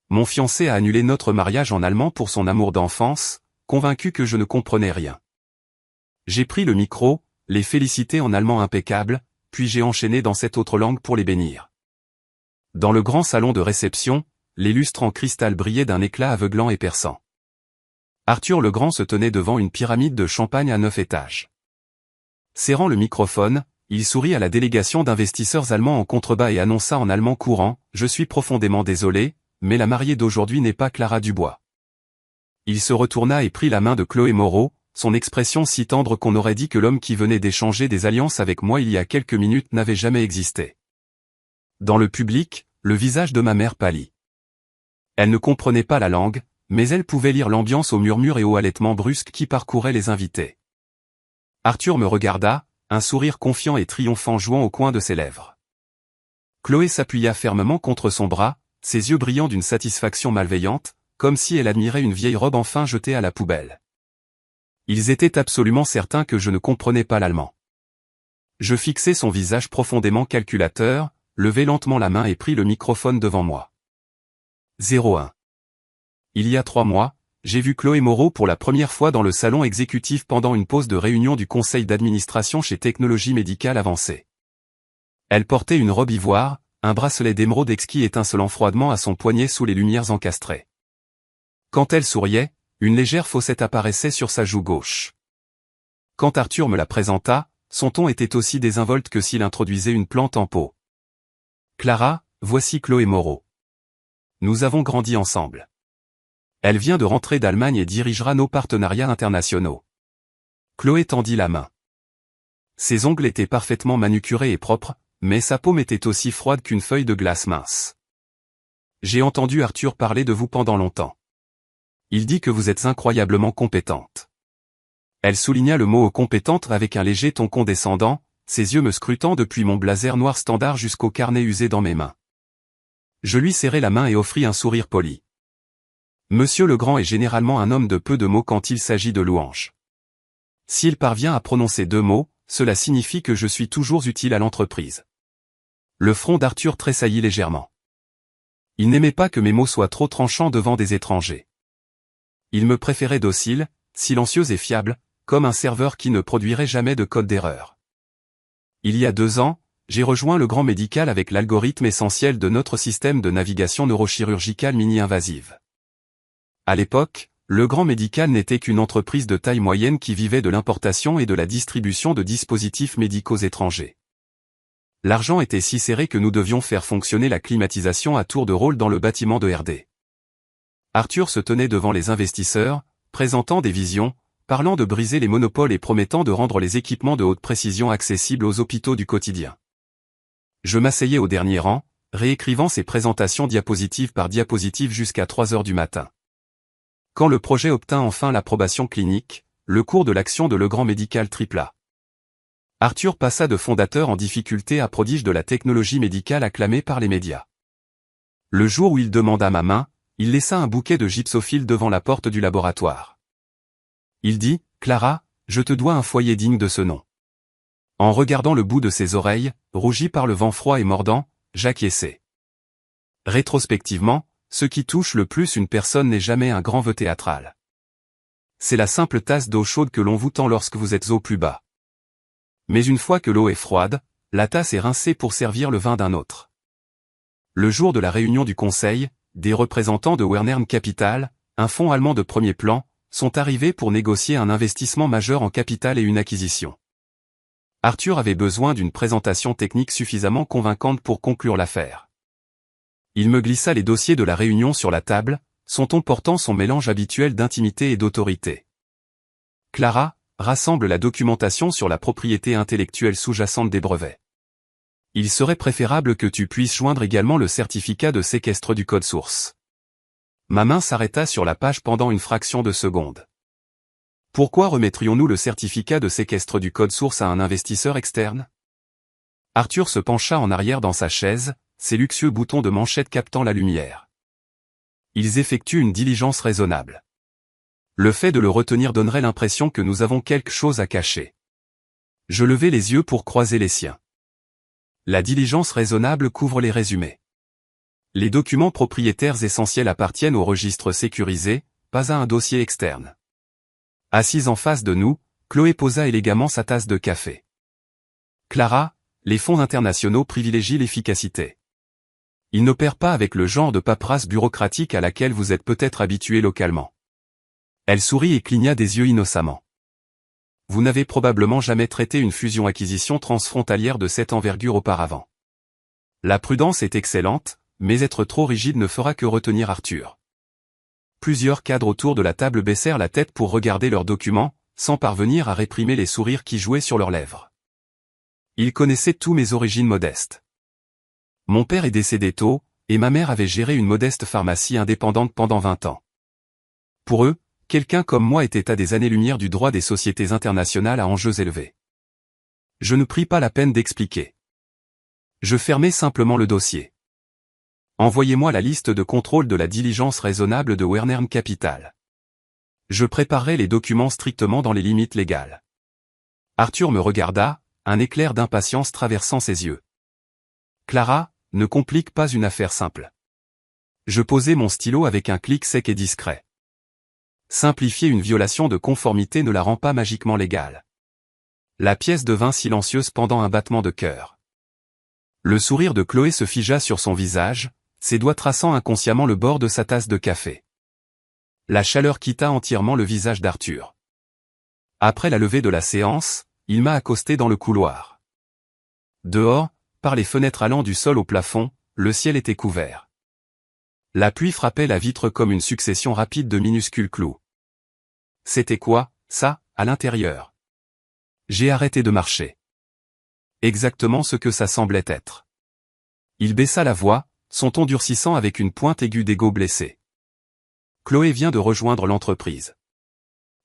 Mon fiancé a annulé notre mariage en allemand pour son amour d'enfance, convaincu que je ne comprenais rien. J'ai pris le micro, les félicité en allemand impeccable, puis j'ai enchaîné dans cette autre langue pour les bénir. Dans le grand salon de réception, les lustres en cristal brillaient d'un éclat aveuglant et perçant. Arthur le Grand se tenait devant une pyramide de champagne à 9 étages. Serrant le microphone, il sourit à la délégation d'investisseurs allemands en contrebas et annonça en allemand courant « Je suis profondément désolé, mais la mariée d'aujourd'hui n'est pas Clara Dubois. » Il se retourna et prit la main de Chloé Moreau, son expression si tendre qu'on aurait dit que l'homme qui venait d'échanger des alliances avec moi il y a quelques minutes n'avait jamais existé. Dans le public, le visage de ma mère pâlit. Elle ne comprenait pas la langue, mais elle pouvait lire l'ambiance aux murmures et aux halètements brusques qui parcouraient les invités. Arthur me regarda, un sourire confiant et triomphant jouant au coin de ses lèvres. Chloé s'appuya fermement contre son bras, ses yeux brillant d'une satisfaction malveillante, comme si elle admirait une vieille robe enfin jetée à la poubelle. Ils étaient absolument certains que je ne comprenais pas l'allemand. Je fixai son visage profondément calculateur, levai lentement la main et pris le microphone devant moi. 01. Il y a 3 mois, j'ai vu Chloé Moreau pour la première fois dans le salon exécutif pendant une pause de réunion du conseil d'administration chez Technologie Médicale Avancée. Elle portait une robe ivoire, un bracelet d'émeraude exquis étincelant froidement à son poignet sous les lumières encastrées. Quand elle souriait, une légère fossette apparaissait sur sa joue gauche. Quand Arthur me la présenta, son ton était aussi désinvolte que s'il introduisait une plante en pot. Clara, voici Chloé Moreau. Nous avons grandi ensemble. Elle vient de rentrer d'Allemagne et dirigera nos partenariats internationaux. Chloé tendit la main. Ses ongles étaient parfaitement manucurés et propres, mais sa paume était aussi froide qu'une feuille de glace mince. J'ai entendu Arthur parler de vous pendant longtemps. Il dit que vous êtes incroyablement compétente. Elle souligna le mot compétente avec un léger ton condescendant, ses yeux me scrutant depuis mon blazer noir standard jusqu'au carnet usé dans mes mains. Je lui serrai la main et offris un sourire poli. Monsieur Legrand est généralement un homme de peu de mots quand il s'agit de louanges. S'il parvient à prononcer 2 mots, cela signifie que je suis toujours utile à l'entreprise. Le front d'Arthur tressaillit légèrement. Il n'aimait pas que mes mots soient trop tranchants devant des étrangers. Il me préférait docile, silencieux et fiable, comme un serveur qui ne produirait jamais de code d'erreur. Il y a 2 ans, j'ai rejoint le Grand Médical avec l'algorithme essentiel de notre système de navigation neurochirurgicale mini-invasive. À l'époque, le Grand Médical n'était qu'une entreprise de taille moyenne qui vivait de l'importation et de la distribution de dispositifs médicaux étrangers. L'argent était si serré que nous devions faire fonctionner la climatisation à tour de rôle dans le bâtiment de RD. Arthur se tenait devant les investisseurs, présentant des visions, parlant de briser les monopoles et promettant de rendre les équipements de haute précision accessibles aux hôpitaux du quotidien. Je m'asseyais au dernier rang, réécrivant ses présentations diapositive par diapositive jusqu'à 3 heures du matin. Quand le projet obtint enfin l'approbation clinique, le cours de l'action de Legrand Médical tripla. Arthur passa de fondateur en difficulté à prodige de la technologie médicale acclamé par les médias. Le jour où il demanda ma main, il laissa un bouquet de gypsophiles devant la porte du laboratoire. Il dit, « Clara, je te dois un foyer digne de ce nom. » En regardant le bout de ses oreilles, rougies par le vent froid et mordant, j'acquiesçai. Rétrospectivement, ce qui touche le plus une personne n'est jamais un grand vœu théâtral. C'est la simple tasse d'eau chaude que l'on vous tend lorsque vous êtes au plus bas. Mais une fois que l'eau est froide, la tasse est rincée pour servir le vin d'un autre. Le jour de la réunion du conseil, des représentants de Wernern Capital, un fonds allemand de premier plan, sont arrivés pour négocier un investissement majeur en capital et une acquisition. Arthur avait besoin d'une présentation technique suffisamment convaincante pour conclure l'affaire. Il me glissa les dossiers de la réunion sur la table, son ton portant son mélange habituel d'intimité et d'autorité. Clara, rassemble la documentation sur la propriété intellectuelle sous-jacente des brevets. Il serait préférable que tu puisses joindre également le certificat de séquestre du code source. Ma main s'arrêta sur la page pendant une fraction de seconde. Pourquoi remettrions-nous le certificat de séquestre du code source à un investisseur externe? Arthur se pencha en arrière dans sa chaise, ses luxueux boutons de manchette captant la lumière. Ils effectuent une diligence raisonnable. Le fait de le retenir donnerait l'impression que nous avons quelque chose à cacher. Je levai les yeux pour croiser les siens. La diligence raisonnable couvre les résumés. Les documents propriétaires essentiels appartiennent au registre sécurisé, pas à un dossier externe. Assise en face de nous, Chloé posa élégamment sa tasse de café. Clara, les fonds internationaux privilégient l'efficacité. Ils n'opèrent pas avec le genre de paperasse bureaucratique à laquelle vous êtes peut-être habitué localement. Elle sourit et cligna des yeux innocemment. Vous n'avez probablement jamais traité une fusion-acquisition transfrontalière de cette envergure auparavant. La prudence est excellente, mais être trop rigide ne fera que retenir Arthur. Plusieurs cadres autour de la table baissèrent la tête pour regarder leurs documents, sans parvenir à réprimer les sourires qui jouaient sur leurs lèvres. Ils connaissaient tous mes origines modestes. Mon père est décédé tôt, et ma mère avait géré une modeste pharmacie indépendante pendant 20 ans. Pour eux, quelqu'un comme moi était à des années-lumière du droit des sociétés internationales à enjeux élevés. Je ne pris pas la peine d'expliquer. Je fermai simplement le dossier. Envoyez-moi la liste de contrôle de la diligence raisonnable de Wernern Capital. Je préparerai les documents strictement dans les limites légales. Arthur me regarda, un éclair d'impatience traversant ses yeux. Clara, ne complique pas une affaire simple. Je posai mon stylo avec un clic sec et discret. Simplifier une violation de conformité ne la rend pas magiquement légale. La pièce devint silencieuse pendant un battement de cœur. Le sourire de Chloé se figea sur son visage, ses doigts traçant inconsciemment le bord de sa tasse de café. La chaleur quitta entièrement le visage d'Arthur. Après la levée de la séance, il m'a accosté dans le couloir. Dehors, par les fenêtres allant du sol au plafond, le ciel était couvert. La pluie frappait la vitre comme une succession rapide de minuscules clous. C'était quoi, ça, à l'intérieur? J'ai arrêté de marcher. Exactement ce que ça semblait être. Il baissa la voix, son ton durcissant avec une pointe aiguë d'ego blessé. Chloé vient de rejoindre l'entreprise.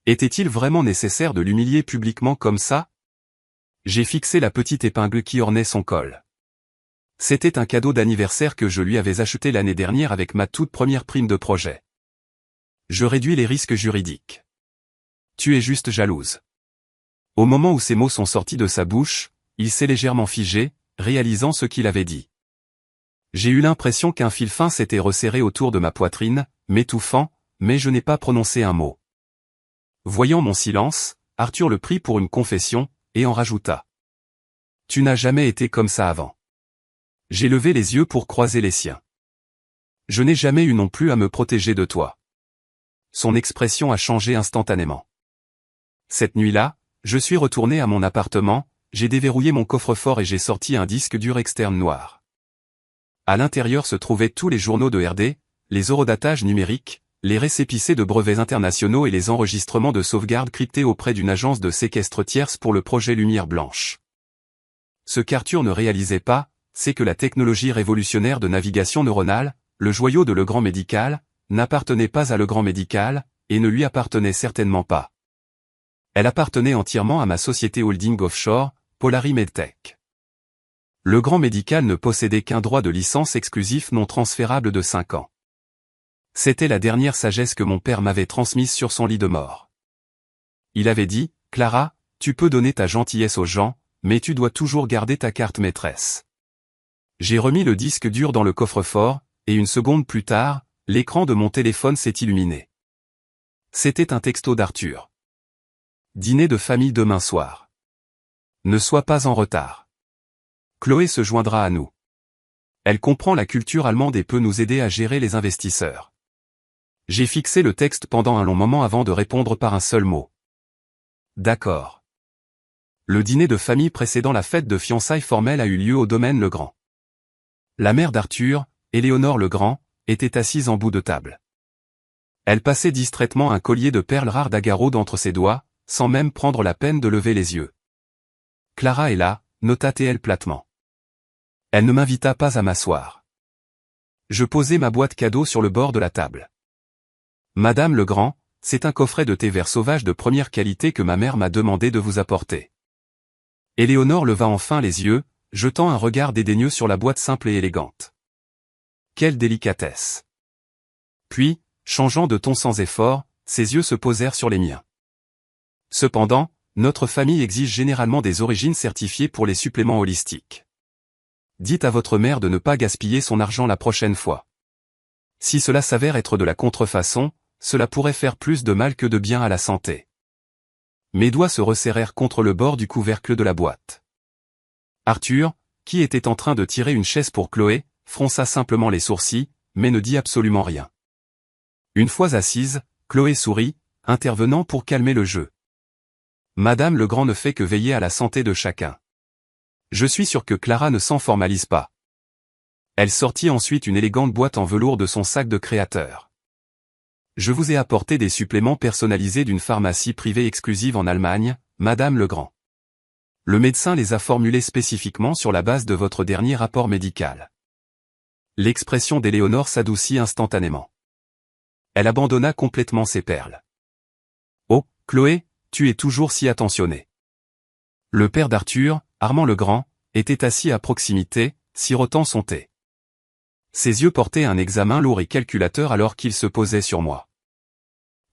Était-il vraiment nécessaire de l'humilier publiquement comme ça? J'ai fixé la petite épingle qui ornait son col. C'était un cadeau d'anniversaire que je lui avais acheté l'année dernière avec ma toute première prime de projet. Je réduis les risques juridiques. Tu es juste jalouse. Au moment où ces mots sont sortis de sa bouche, il s'est légèrement figé, réalisant ce qu'il avait dit. J'ai eu l'impression qu'un fil fin s'était resserré autour de ma poitrine, m'étouffant, mais je n'ai pas prononcé un mot. Voyant mon silence, Arthur le prit pour une confession, et en rajouta. Tu n'as jamais été comme ça avant. J'ai levé les yeux pour croiser les siens. Je n'ai jamais eu non plus à me protéger de toi. Son expression a changé instantanément. Cette nuit-là, je suis retourné à mon appartement, j'ai déverrouillé mon coffre-fort et j'ai sorti un disque dur externe noir. À l'intérieur se trouvaient tous les journaux de RD, les eurodatages numériques, les récépissés de brevets internationaux et les enregistrements de sauvegarde cryptés auprès d'une agence de séquestre tierce pour le projet Lumière Blanche. Ce qu'Arthur ne réalisait pas, c'est que la technologie révolutionnaire de navigation neuronale, le joyau de Legrand Médical, n'appartenait pas à Legrand Médical, et ne lui appartenait certainement pas. Elle appartenait entièrement à ma société holding offshore, Polari Medtech. Legrand Médical ne possédait qu'un droit de licence exclusif non transférable de 5 ans. C'était la dernière sagesse que mon père m'avait transmise sur son lit de mort. Il avait dit, « Clara, tu peux donner ta gentillesse aux gens, mais tu dois toujours garder ta carte maîtresse. » J'ai remis le disque dur dans le coffre-fort, et une seconde plus tard, l'écran de mon téléphone s'est illuminé. C'était un texto d'Arthur. Dîner de famille demain soir. Ne sois pas en retard. Chloé se joindra à nous. Elle comprend la culture allemande et peut nous aider à gérer les investisseurs. J'ai fixé le texte pendant un long moment avant de répondre par un seul mot. D'accord. Le dîner de famille précédant la fête de fiançailles formelle a eu lieu au domaine Legrand. La mère d'Arthur, Éléonore Legrand, était assise en bout de table. Elle passait distraitement un collier de perles rares d'Agaro d'entre ses doigts, sans même prendre la peine de lever les yeux. Clara est là, nota-t-elle platement. Elle ne m'invita pas à m'asseoir. Je posai ma boîte cadeau sur le bord de la table. Madame Legrand, c'est un coffret de thé vert sauvage de première qualité que ma mère m'a demandé de vous apporter. Éléonore leva enfin les yeux, jetant un regard dédaigneux sur la boîte simple et élégante. Quelle délicatesse! Puis, changeant de ton sans effort, ses yeux se posèrent sur les miens. Cependant, notre famille exige généralement des origines certifiées pour les suppléments holistiques. dites à votre mère de ne pas gaspiller son argent la prochaine fois. Si cela s'avère être de la contrefaçon, cela pourrait faire plus de mal que de bien à la santé. Mes doigts se resserrèrent contre le bord du couvercle de la boîte. Arthur, qui était en train de tirer une chaise pour Chloé, fronça simplement les sourcils, mais ne dit absolument rien. Une fois assise, Chloé sourit, intervenant pour calmer le jeu. Madame Legrand ne fait que veiller à la santé de chacun. Je suis sûr que Clara ne s'en formalise pas. Elle sortit ensuite une élégante boîte en velours de son sac de créateur. Je vous ai apporté des suppléments personnalisés d'une pharmacie privée exclusive en Allemagne, Madame Legrand. Le médecin les a formulés spécifiquement sur la base de votre dernier rapport médical. L'expression d'Éléonore s'adoucit instantanément. Elle abandonna complètement ses perles. Oh, Chloé, tu es toujours si attentionnée. Le père d'Arthur, Armand Legrand, était assis à proximité, sirotant son thé. Ses yeux portaient un examen lourd et calculateur alors qu'il se posait sur moi.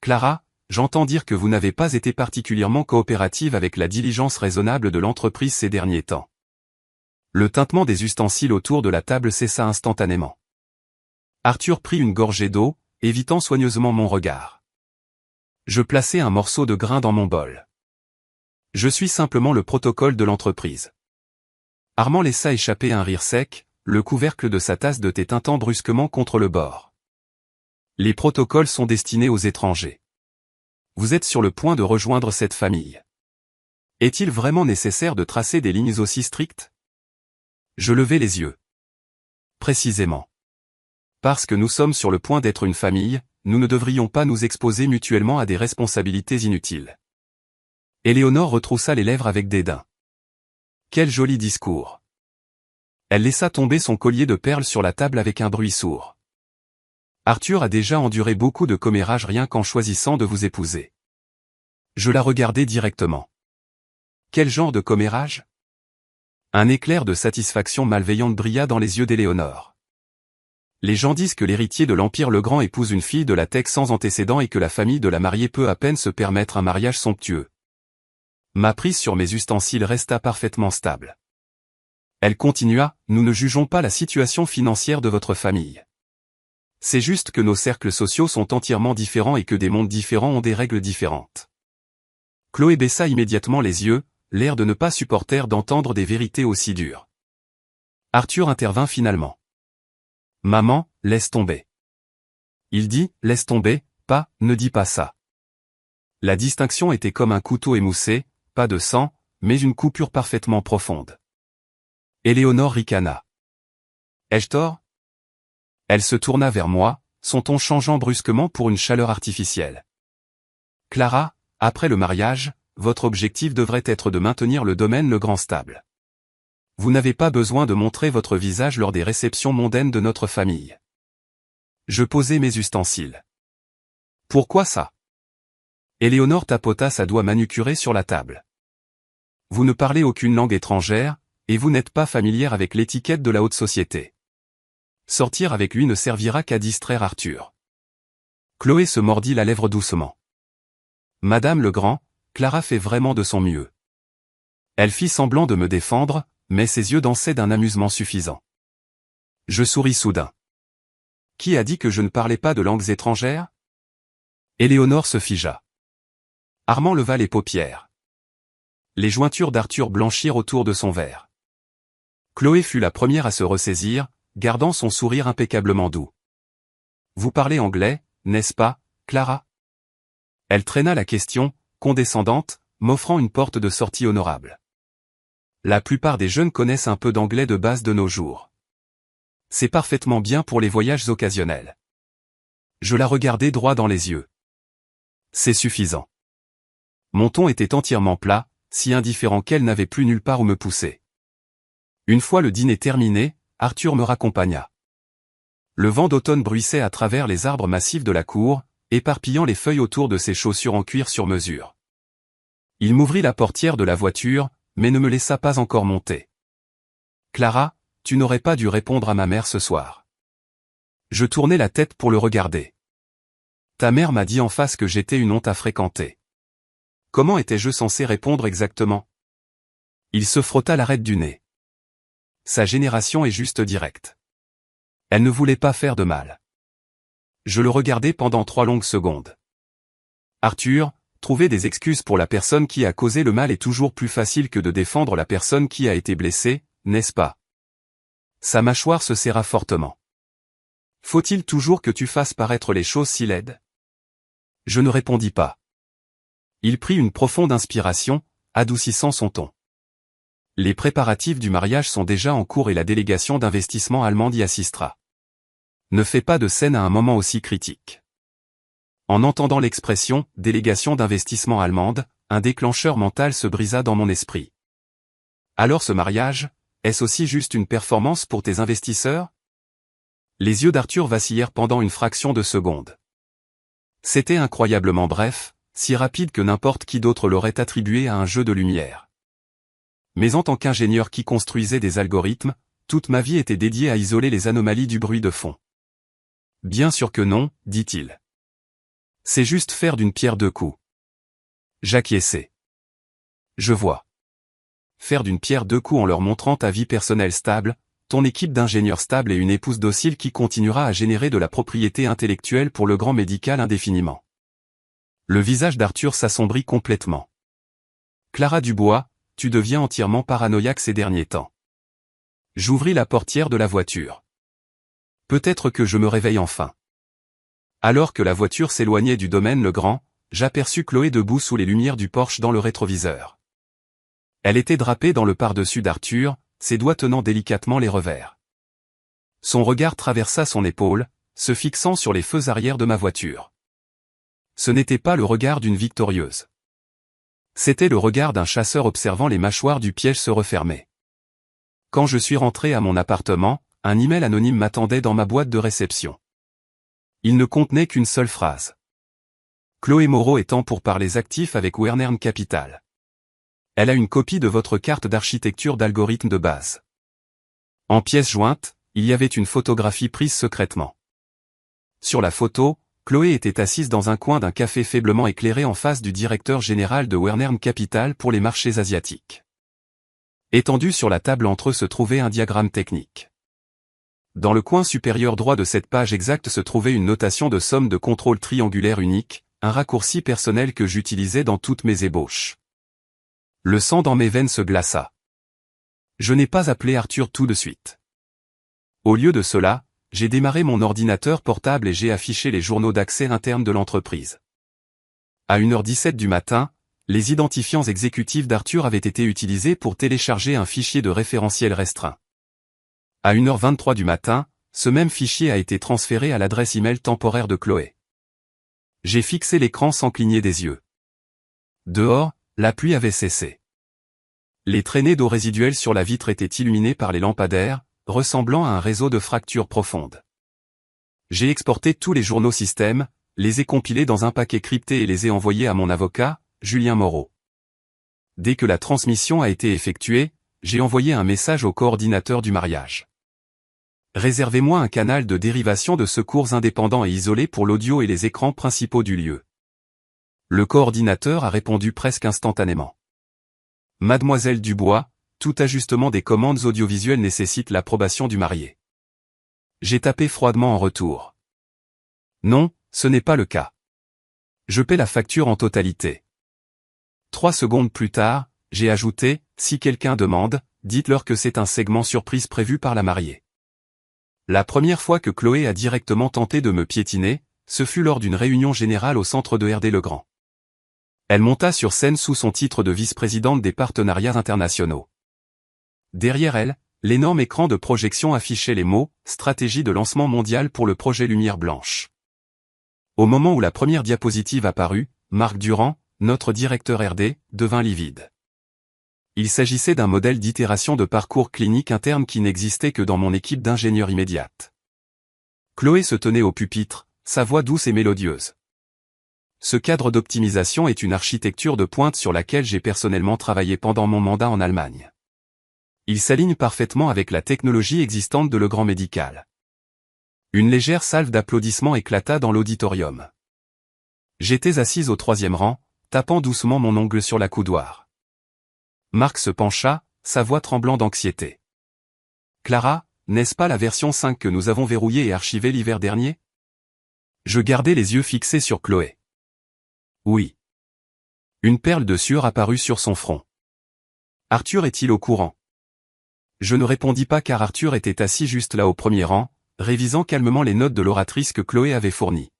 Clara, j'entends dire que vous n'avez pas été particulièrement coopérative avec la diligence raisonnable de l'entreprise ces derniers temps. Le tintement des ustensiles autour de la table cessa instantanément. Arthur prit une gorgée d'eau, évitant soigneusement mon regard. Je plaçai un morceau de grain dans mon bol. Je suis simplement le protocole de l'entreprise. Armand laissa échapper un rire sec, le couvercle de sa tasse de thé tintant brusquement contre le bord. Les protocoles sont destinés aux étrangers. Vous êtes sur le point de rejoindre cette famille. Est-il vraiment nécessaire de tracer des lignes aussi strictes? Je levai les yeux. Précisément. Parce que nous sommes sur le point d'être une famille, nous ne devrions pas nous exposer mutuellement à des responsabilités inutiles. Éléonore retroussa les lèvres avec dédain. Quel joli discours. Elle laissa tomber son collier de perles sur la table avec un bruit sourd. Arthur a déjà enduré beaucoup de commérages rien qu'en choisissant de vous épouser. Je la regardai directement. Quel genre de commérage? Un éclair de satisfaction malveillante brilla dans les yeux d'Éléonore. Les gens disent que l'héritier de l'Empire Legrand épouse une fille de la Tech sans antécédent et que la famille de la mariée peut à peine se permettre un mariage somptueux. Ma prise sur mes ustensiles resta parfaitement stable. Elle continua, nous ne jugeons pas la situation financière de votre famille. C'est juste que nos cercles sociaux sont entièrement différents et que des mondes différents ont des règles différentes. Chloé baissa immédiatement les yeux, l'air de ne pas supporter d'entendre des vérités aussi dures. Arthur intervint finalement. Maman, laisse tomber. Il dit, laisse tomber, pas, ne dis pas ça. La distinction était comme un couteau émoussé, pas de sang, mais une coupure parfaitement profonde. Éléonore ricana. Ai-je tort? Elle se tourna vers moi, son ton changeant brusquement pour une chaleur artificielle. Clara, après le mariage, votre objectif devrait être de maintenir le domaine Legrand stable. Vous n'avez pas besoin de montrer votre visage lors des réceptions mondaines de notre famille. Je posai mes ustensiles. Pourquoi ça? Éléonore tapota sa doigt manucurée sur la table. Vous ne parlez aucune langue étrangère, et vous n'êtes pas familière avec l'étiquette de la haute société. Sortir avec lui ne servira qu'à distraire Arthur. Chloé se mordit la lèvre doucement. Madame Legrand, Clara fait vraiment de son mieux. Elle fit semblant de me défendre, mais ses yeux dansaient d'un amusement suffisant. Je souris soudain. Qui a dit que je ne parlais pas de langues étrangères? Éléonore se figea. Armand leva les paupières. Les jointures d'Arthur blanchirent autour de son verre. Chloé fut la première à se ressaisir, gardant son sourire impeccablement doux. Vous parlez anglais, n'est-ce pas, Clara? Elle traîna la question, condescendante, m'offrant une porte de sortie honorable. La plupart des jeunes connaissent un peu d'anglais de base de nos jours. C'est parfaitement bien pour les voyages occasionnels. Je la regardai droit dans les yeux. C'est suffisant. Mon ton était entièrement plat, si indifférent qu'elle n'avait plus nulle part où me pousser. Une fois le dîner terminé, Arthur me raccompagna. Le vent d'automne bruissait à travers les arbres massifs de la cour, éparpillant les feuilles autour de ses chaussures en cuir sur mesure. Il m'ouvrit la portière de la voiture, mais ne me laissa pas encore monter. Clara, tu n'aurais pas dû répondre à ma mère ce soir. Je tournai la tête pour le regarder. Ta mère m'a dit en face que j'étais une honte à fréquenter. Comment étais-je censé répondre exactement? Il se frotta l'arête du nez. Sa génération est juste directe. Elle ne voulait pas faire de mal. Je le regardais pendant 3 longues secondes. Arthur, trouver des excuses pour la personne qui a causé le mal est toujours plus facile que de défendre la personne qui a été blessée, n'est-ce pas? Sa mâchoire se serra fortement. Faut-il toujours que tu fasses paraître les choses si laides? Je ne répondis pas. Il prit une profonde inspiration, adoucissant son ton. Les préparatifs du mariage sont déjà en cours et la délégation d'investissement allemande y assistera. Ne fais pas de scène à un moment aussi critique. En entendant l'expression « délégation d'investissement allemande », un déclencheur mental se brisa dans mon esprit. Alors ce mariage, est-ce aussi juste une performance pour tes investisseurs? Les yeux d'Arthur vacillèrent pendant une fraction de seconde. C'était incroyablement bref, si rapide que n'importe qui d'autre l'aurait attribué à un jeu de lumière. Mais en tant qu'ingénieur qui construisait des algorithmes, toute ma vie était dédiée à isoler les anomalies du bruit de fond. Bien sûr que non, dit-il. C'est juste faire d'une pierre deux coups. J'acquiesçai. Je vois. Faire d'une pierre deux coups en leur montrant ta vie personnelle stable, ton équipe d'ingénieurs stable et une épouse docile qui continuera à générer de la propriété intellectuelle pour le grand médical indéfiniment. Le visage d'Arthur s'assombrit complètement. Clara Dubois, tu deviens entièrement paranoïaque ces derniers temps. J'ouvris la portière de la voiture. Peut-être que je me réveille enfin. Alors que la voiture s'éloignait du domaine Legrand, j'aperçus Chloé debout sous les lumières du Porsche dans le rétroviseur. Elle était drapée dans le par-dessus d'Arthur, ses doigts tenant délicatement les revers. Son regard traversa son épaule, se fixant sur les feux arrière de ma voiture. Ce n'était pas le regard d'une victorieuse. C'était le regard d'un chasseur observant les mâchoires du piège se refermer. Quand je suis rentré à mon appartement, un email anonyme m'attendait dans ma boîte de réception. Il ne contenait qu'une seule phrase. Chloé Moreau est en pourparlers actifs avec Wernern Capital. Elle a une copie de votre carte d'architecture d'algorithme de base. En pièce jointe, il y avait une photographie prise secrètement. Sur la photo, Chloé était assise dans un coin d'un café faiblement éclairé en face du directeur général de Wernern Capital pour les marchés asiatiques. Étendu sur la table entre eux se trouvait un diagramme technique. Dans le coin supérieur droit de cette page exacte se trouvait une notation de somme de contrôle triangulaire unique, un raccourci personnel que j'utilisais dans toutes mes ébauches. Le sang dans mes veines se glaça. Je n'ai pas appelé Arthur tout de suite. Au lieu de cela, j'ai démarré mon ordinateur portable et j'ai affiché les journaux d'accès interne de l'entreprise. À 1h17 du matin, les identifiants exécutifs d'Arthur avaient été utilisés pour télécharger un fichier de référentiel restreint. À 1h23 du matin, ce même fichier a été transféré à l'adresse email temporaire de Chloé. J'ai fixé l'écran sans cligner des yeux. Dehors, la pluie avait cessé. Les traînées d'eau résiduelles sur la vitre étaient illuminées par les lampadaires, ressemblant à un réseau de fractures profondes. J'ai exporté tous les journaux système, les ai compilés dans un paquet crypté et les ai envoyés à mon avocat, Julien Moreau. Dès que la transmission a été effectuée, j'ai envoyé un message au coordinateur du mariage. Réservez-moi un canal de dérivation de secours indépendant et isolé pour l'audio et les écrans principaux du lieu. Le coordinateur a répondu presque instantanément. Mademoiselle Dubois, tout ajustement des commandes audiovisuelles nécessite l'approbation du marié. J'ai tapé froidement en retour. Non, ce n'est pas le cas. Je paie la facture en totalité. 3 secondes plus tard, j'ai ajouté, si quelqu'un demande, dites-leur que c'est un segment surprise prévu par la mariée. La première fois que Chloé a directement tenté de me piétiner, ce fut lors d'une réunion générale au centre de RD Legrand. Elle monta sur scène sous son titre de vice-présidente des partenariats internationaux. Derrière elle, l'énorme écran de projection affichait les mots « Stratégie de lancement mondial pour le projet Lumière Blanche ». Au moment où la première diapositive apparut, Marc Durand, notre directeur RD, devint livide. Il s'agissait d'un modèle d'itération de parcours clinique interne qui n'existait que dans mon équipe d'ingénieurs immédiate. Chloé se tenait au pupitre, sa voix douce et mélodieuse. Ce cadre d'optimisation est une architecture de pointe sur laquelle j'ai personnellement travaillé pendant mon mandat en Allemagne. Il s'aligne parfaitement avec la technologie existante de Legrand Médical. Une légère salve d'applaudissements éclata dans l'auditorium. J'étais assise au 3e rang, tapant doucement mon ongle sur la coudoir. Marc se pencha, sa voix tremblant d'anxiété. Clara, n'est-ce pas la version 5 que nous avons verrouillée et archivée l'hiver dernier? Je gardais les yeux fixés sur Chloé. Oui. Une perle de sueur apparut sur son front. Arthur est-il au courant? Je ne répondis pas car Arthur était assis juste là au premier rang, révisant calmement les notes de l'oratrice que Chloé avait fournies.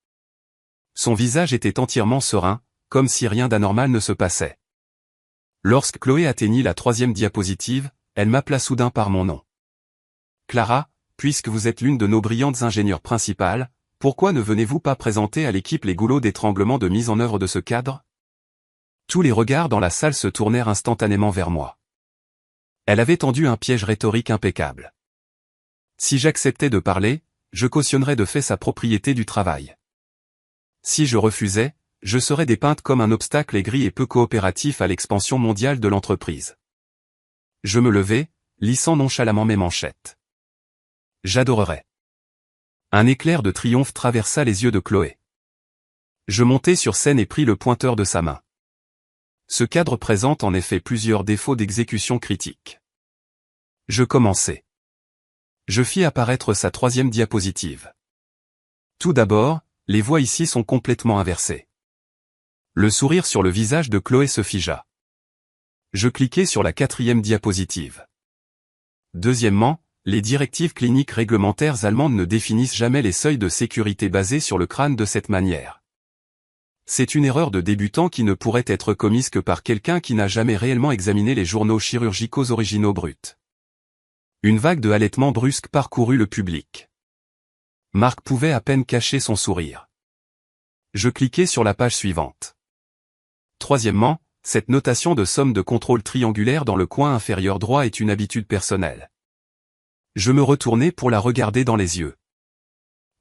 Son visage était entièrement serein, comme si rien d'anormal ne se passait. Lorsque Chloé atteignit la 3e diapositive, elle m'appela soudain par mon nom. Clara, puisque vous êtes l'une de nos brillantes ingénieures principales, pourquoi ne venez-vous pas présenter à l'équipe les goulots d'étranglement de mise en œuvre de ce cadre? Tous les regards dans la salle se tournèrent instantanément vers moi. Elle avait tendu un piège rhétorique impeccable. Si j'acceptais de parler, je cautionnerais de fait sa propriété du travail. Si je refusais, je serais dépeinte comme un obstacle aigri et peu coopératif à l'expansion mondiale de l'entreprise. Je me levai, lissant nonchalamment mes manchettes. J'adorerais. Un éclair de triomphe traversa les yeux de Chloé. Je montai sur scène et pris le pointeur de sa main. Ce cadre présente en effet plusieurs défauts d'exécution critiques. Je commençai. Je fis apparaître sa 3e diapositive. Tout d'abord, les voix ici sont complètement inversées. Le sourire sur le visage de Chloé se figea. Je cliquai sur la 4e diapositive. Deuxièmement, les directives cliniques réglementaires allemandes ne définissent jamais les seuils de sécurité basés sur le crâne de cette manière. C'est une erreur de débutant qui ne pourrait être commise que par quelqu'un qui n'a jamais réellement examiné les journaux chirurgicaux originaux bruts. Une vague de halètements brusques parcourut le public. Marc pouvait à peine cacher son sourire. Je cliquai sur la page suivante. Troisièmement, cette notation de somme de contrôle triangulaire dans le coin inférieur droit est une habitude personnelle. Je me retournai pour la regarder dans les yeux.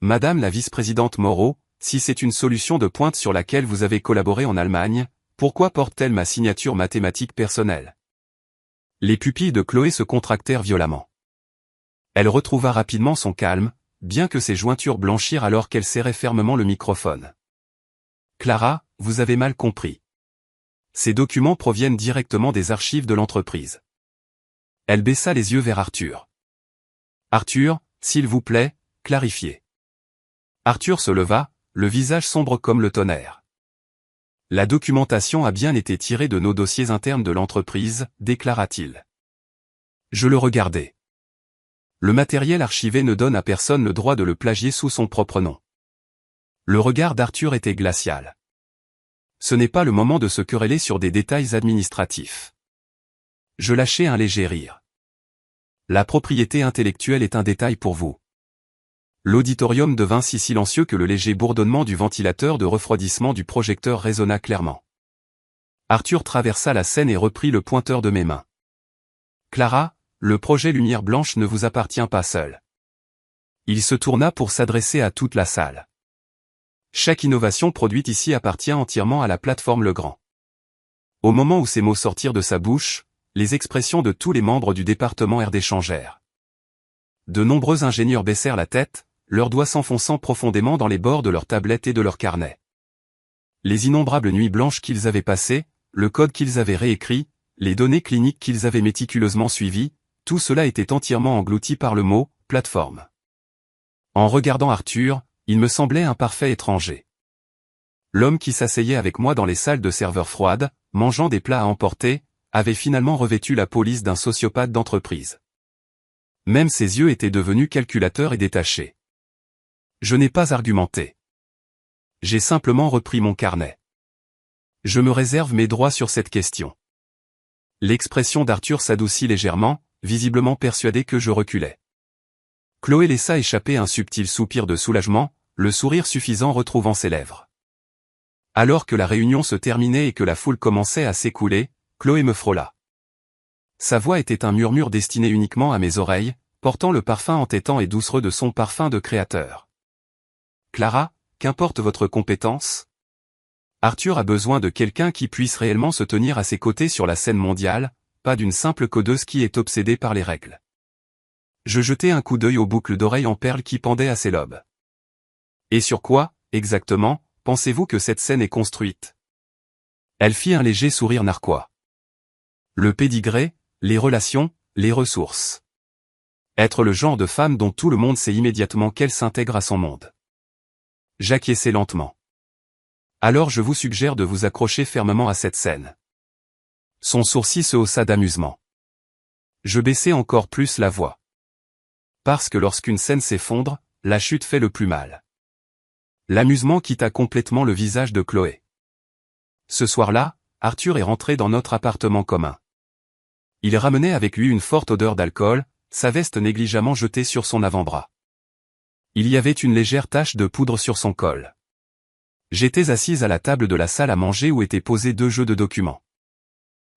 Madame la vice-présidente Moreau, si c'est une solution de pointe sur laquelle vous avez collaboré en Allemagne, pourquoi porte-t-elle ma signature mathématique personnelle? Les pupilles de Chloé se contractèrent violemment. Elle retrouva rapidement son calme, bien que ses jointures blanchirent alors qu'elle serrait fermement le microphone. Clara, vous avez mal compris. Ces documents proviennent directement des archives de l'entreprise. Elle baissa les yeux vers Arthur. Arthur, s'il vous plaît, clarifiez. Arthur se leva, le visage sombre comme le tonnerre. La documentation a bien été tirée de nos dossiers internes de l'entreprise, déclara-t-il. Je le regardai. Le matériel archivé ne donne à personne le droit de le plagier sous son propre nom. Le regard d'Arthur était glacial. Ce n'est pas le moment de se quereller sur des détails administratifs. Je lâchai un léger rire. La propriété intellectuelle est un détail pour vous. L'auditorium devint si silencieux que le léger bourdonnement du ventilateur de refroidissement du projecteur résonna clairement. Arthur traversa la scène et reprit le pointeur de mes mains. Clara, le projet Lumière Blanche ne vous appartient pas seul. Il se tourna pour s'adresser à toute la salle. Chaque innovation produite ici appartient entièrement à la plateforme Legrand. Au moment où ces mots sortirent de sa bouche, les expressions de tous les membres du département RD changèrent. De nombreux ingénieurs baissèrent la tête, leurs doigts s'enfonçant profondément dans les bords de leurs tablettes et de leurs carnets. Les innombrables nuits blanches qu'ils avaient passées, le code qu'ils avaient réécrit, les données cliniques qu'ils avaient méticuleusement suivies, tout cela était entièrement englouti par le mot « plateforme ». En regardant Arthur, il me semblait un parfait étranger. L'homme qui s'asseyait avec moi dans les salles de serveurs froides, mangeant des plats à emporter, avait finalement revêtu la police d'un sociopathe d'entreprise. Même ses yeux étaient devenus calculateurs et détachés. Je n'ai pas argumenté. J'ai simplement repris mon carnet. Je me réserve mes droits sur cette question. L'expression d'Arthur s'adoucit légèrement, visiblement persuadé que je reculais. Chloé laissa échapper un subtil soupir de soulagement, le sourire suffisant retrouvant ses lèvres. Alors que la réunion se terminait et que la foule commençait à s'écouler, Chloé me frôla. Sa voix était un murmure destiné uniquement à mes oreilles, portant le parfum entêtant et doucereux de son parfum de créateur. Clara, qu'importe votre compétence? Arthur a besoin de quelqu'un qui puisse réellement se tenir à ses côtés sur la scène mondiale, pas d'une simple codeuse qui est obsédée par les règles. Je jetai un coup d'œil aux boucles d'oreilles en perles qui pendaient à ses lobes. Et sur quoi, exactement, pensez-vous que cette scène est construite? Elle fit un léger sourire narquois. Le pédigré, les relations, les ressources. Être le genre de femme dont tout le monde sait immédiatement qu'elle s'intègre à son monde. J'acquiesçai lentement. Alors je vous suggère de vous accrocher fermement à cette scène. Son sourcil se haussa d'amusement. Je baissai encore plus la voix. Parce que lorsqu'une scène s'effondre, la chute fait le plus mal. L'amusement quitta complètement le visage de Chloé. Ce soir-là, Arthur est rentré dans notre appartement commun. Il ramenait avec lui une forte odeur d'alcool, sa veste négligemment jetée sur son avant-bras. Il y avait une légère tache de poudre sur son col. J'étais assise à la table de la salle à manger où étaient posés 2 jeux de documents.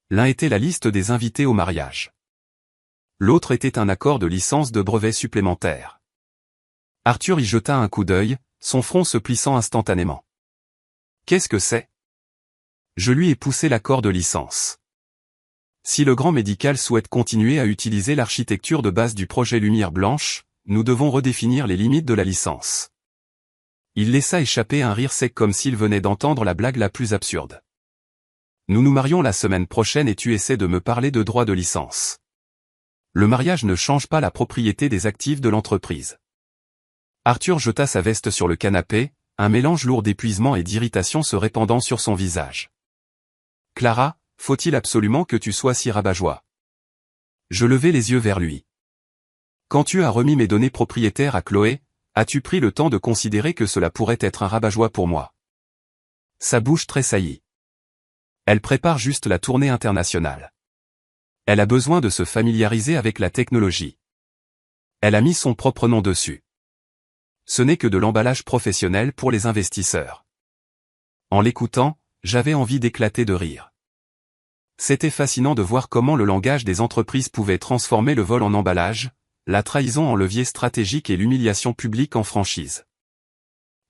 L'un était la liste des invités au mariage. L'autre était un accord de licence de brevet supplémentaire. Arthur y jeta un coup d'œil, son front se plissant instantanément. « Qu'est-ce que c'est » Je lui ai poussé l'accord de licence. Si le grand médical souhaite continuer à utiliser l'architecture de base du projet Lumière Blanche, nous devons redéfinir les limites de la licence. Il laissa échapper un rire sec comme s'il venait d'entendre la blague la plus absurde. Nous nous marions la semaine prochaine et tu essaies de me parler de droit de licence. Le mariage ne change pas la propriété des actifs de l'entreprise. Arthur jeta sa veste sur le canapé, un mélange lourd d'épuisement et d'irritation se répandant sur son visage. Clara, faut-il absolument que tu sois si rabat-joie ? Je levai les yeux vers lui. Quand tu as remis mes données propriétaires à Chloé, as-tu pris le temps de considérer que cela pourrait être un rabat-joie pour moi ? Sa bouche tressaillit. Elle prépare juste la tournée internationale. Elle a besoin de se familiariser avec la technologie. Elle a mis son propre nom dessus. Ce n'est que de l'emballage professionnel pour les investisseurs. En l'écoutant, j'avais envie d'éclater de rire. C'était fascinant de voir comment le langage des entreprises pouvait transformer le vol en emballage, la trahison en levier stratégique et l'humiliation publique en franchise.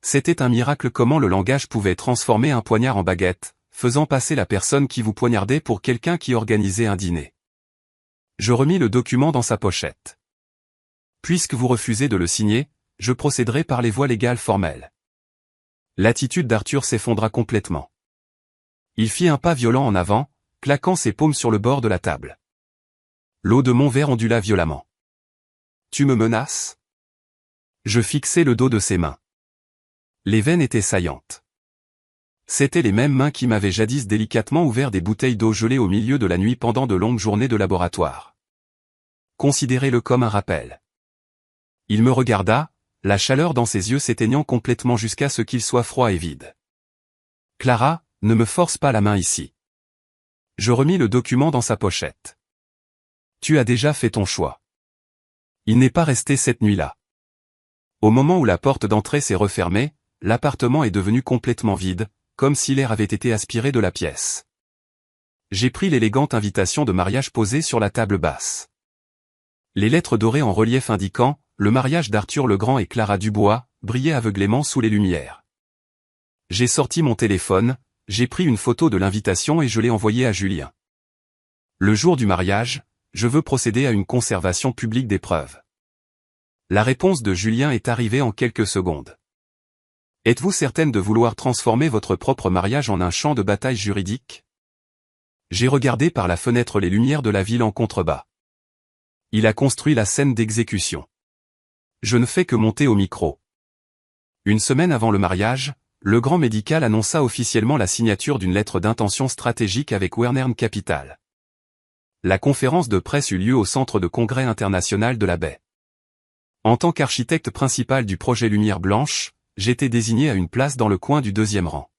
C'était un miracle comment le langage pouvait transformer un poignard en baguette, faisant passer la personne qui vous poignardait pour quelqu'un qui organisait un dîner. Je remis le document dans sa pochette. Puisque vous refusez de le signer, je procéderai par les voies légales formelles. L'attitude d'Arthur s'effondra complètement. Il fit un pas violent en avant, claquant ses paumes sur le bord de la table. L'eau de mon verre ondula violemment. « Tu me menaces ?» Je fixai le dos de ses mains. Les veines étaient saillantes. C'étaient les mêmes mains qui m'avaient jadis délicatement ouvert des bouteilles d'eau gelée au milieu de la nuit pendant de longues journées de laboratoire. Considérez-le comme un rappel. Il me regarda, la chaleur dans ses yeux s'éteignant complètement jusqu'à ce qu'il soit froid et vide. « Clara, ne me force pas la main ici. » Je remis le document dans sa pochette. « Tu as déjà fait ton choix. » Il n'est pas resté cette nuit-là. Au moment où la porte d'entrée s'est refermée, l'appartement est devenu complètement vide, comme si l'air avait été aspiré de la pièce. J'ai pris l'élégante invitation de mariage posée sur la table basse. Les lettres dorées en relief indiquant « Le mariage d'Arthur Legrand et Clara Dubois » brillaient aveuglément sous les lumières. J'ai sorti mon téléphone, j'ai pris une photo de l'invitation et je l'ai envoyée à Julien. Le jour du mariage, je veux procéder à une conservation publique des preuves. La réponse de Julien est arrivée en quelques secondes. Êtes-vous certaine de vouloir transformer votre propre mariage en un champ de bataille juridique ? J'ai regardé par la fenêtre les lumières de la ville en contrebas. Il a construit la scène d'exécution. Je ne fais que monter au micro. Une semaine avant le mariage, le grand médical annonça officiellement la signature d'une lettre d'intention stratégique avec Wernern Capital. La conférence de presse eut lieu au Centre de Congrès International de la Baie. En tant qu'architecte principal du projet Lumière Blanche, j'étais désigné à une place dans le coin du 2e rang.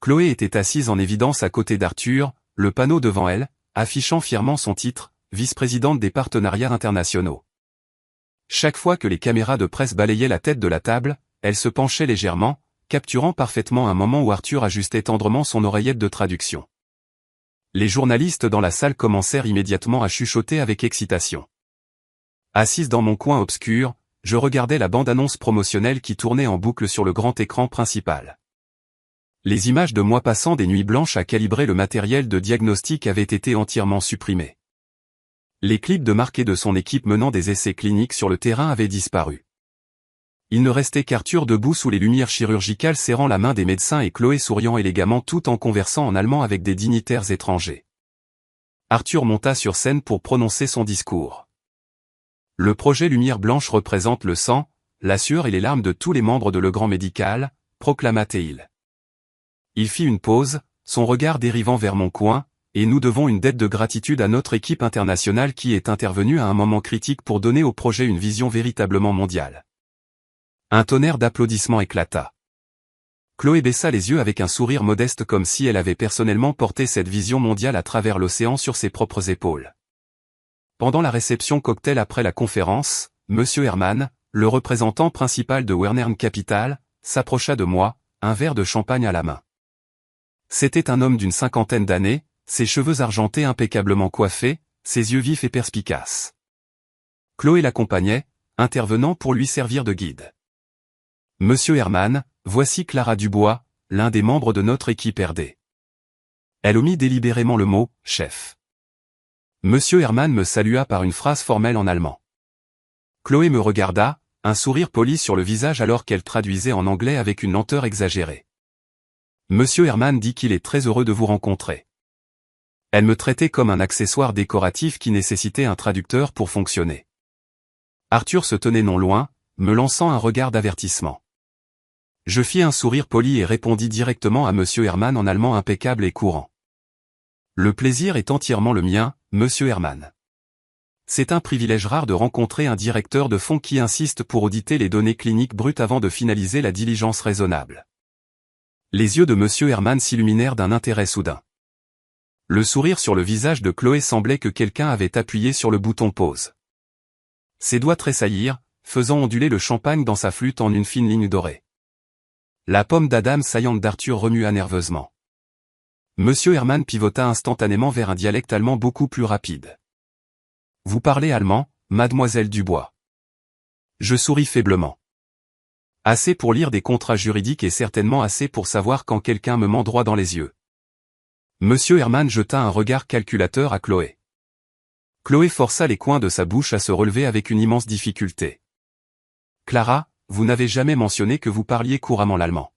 Chloé était assise en évidence à côté d'Arthur, le panneau devant elle, affichant fièrement son titre, vice-présidente des partenariats internationaux. Chaque fois que les caméras de presse balayaient la tête de la table, elle se penchait légèrement, capturant parfaitement un moment où Arthur ajustait tendrement son oreillette de traduction. Les journalistes dans la salle commencèrent immédiatement à chuchoter avec excitation. Assise dans mon coin obscur, je regardais la bande-annonce promotionnelle qui tournait en boucle sur le grand écran principal. Les images de moi passant des nuits blanches à calibrer le matériel de diagnostic avaient été entièrement supprimées. Les clips de Marc et de son équipe menant des essais cliniques sur le terrain avaient disparu. Il ne restait qu'Arthur debout sous les lumières chirurgicales serrant la main des médecins et Chloé souriant élégamment tout en conversant en allemand avec des dignitaires étrangers. Arthur monta sur scène pour prononcer son discours. Le projet Lumière Blanche représente le sang, la sueur et les larmes de tous les membres de Le Grand Médical, proclama Théil. Il fit une pause, son regard dérivant vers mon coin, et nous devons une dette de gratitude à notre équipe internationale qui est intervenue à un moment critique pour donner au projet une vision véritablement mondiale. Un tonnerre d'applaudissements éclata. Chloé baissa les yeux avec un sourire modeste comme si elle avait personnellement porté cette vision mondiale à travers l'océan sur ses propres épaules. Pendant la réception cocktail après la conférence, Monsieur Herman, le représentant principal de Wernern Capital, s'approcha de moi, un verre de champagne à la main. C'était un homme d'une cinquantaine d'années, ses cheveux argentés impeccablement coiffés, ses yeux vifs et perspicaces. Chloé l'accompagnait, intervenant pour lui servir de guide. Monsieur Herman, voici Clara Dubois, l'un des membres de notre équipe RD. Elle omit délibérément le mot « chef ». Monsieur Herman me salua par une phrase formelle en allemand. Chloé me regarda, un sourire poli sur le visage alors qu'elle traduisait en anglais avec une lenteur exagérée. Monsieur Herman dit qu'il est très heureux de vous rencontrer. Elle me traitait comme un accessoire décoratif qui nécessitait un traducteur pour fonctionner. Arthur se tenait non loin, me lançant un regard d'avertissement. Je fis un sourire poli et répondis directement à Monsieur Herman en allemand impeccable et courant. Le plaisir est entièrement le mien, Monsieur Herman. C'est un privilège rare de rencontrer un directeur de fonds qui insiste pour auditer les données cliniques brutes avant de finaliser la diligence raisonnable. Les yeux de Monsieur Herman s'illuminèrent d'un intérêt soudain. Le sourire sur le visage de Chloé semblait que quelqu'un avait appuyé sur le bouton pause. Ses doigts tressaillirent, faisant onduler le champagne dans sa flûte en une fine ligne dorée. La pomme d'Adam saillante d'Arthur remua nerveusement. Monsieur Herman pivota instantanément vers un dialecte allemand beaucoup plus rapide. « Vous parlez allemand, mademoiselle Dubois ?» Je souris faiblement. Assez pour lire des contrats juridiques et certainement assez pour savoir quand quelqu'un me ment droit dans les yeux. Monsieur Herman jeta un regard calculateur à Chloé. Chloé força les coins de sa bouche à se relever avec une immense difficulté. « Clara, vous n'avez jamais mentionné que vous parliez couramment l'allemand. »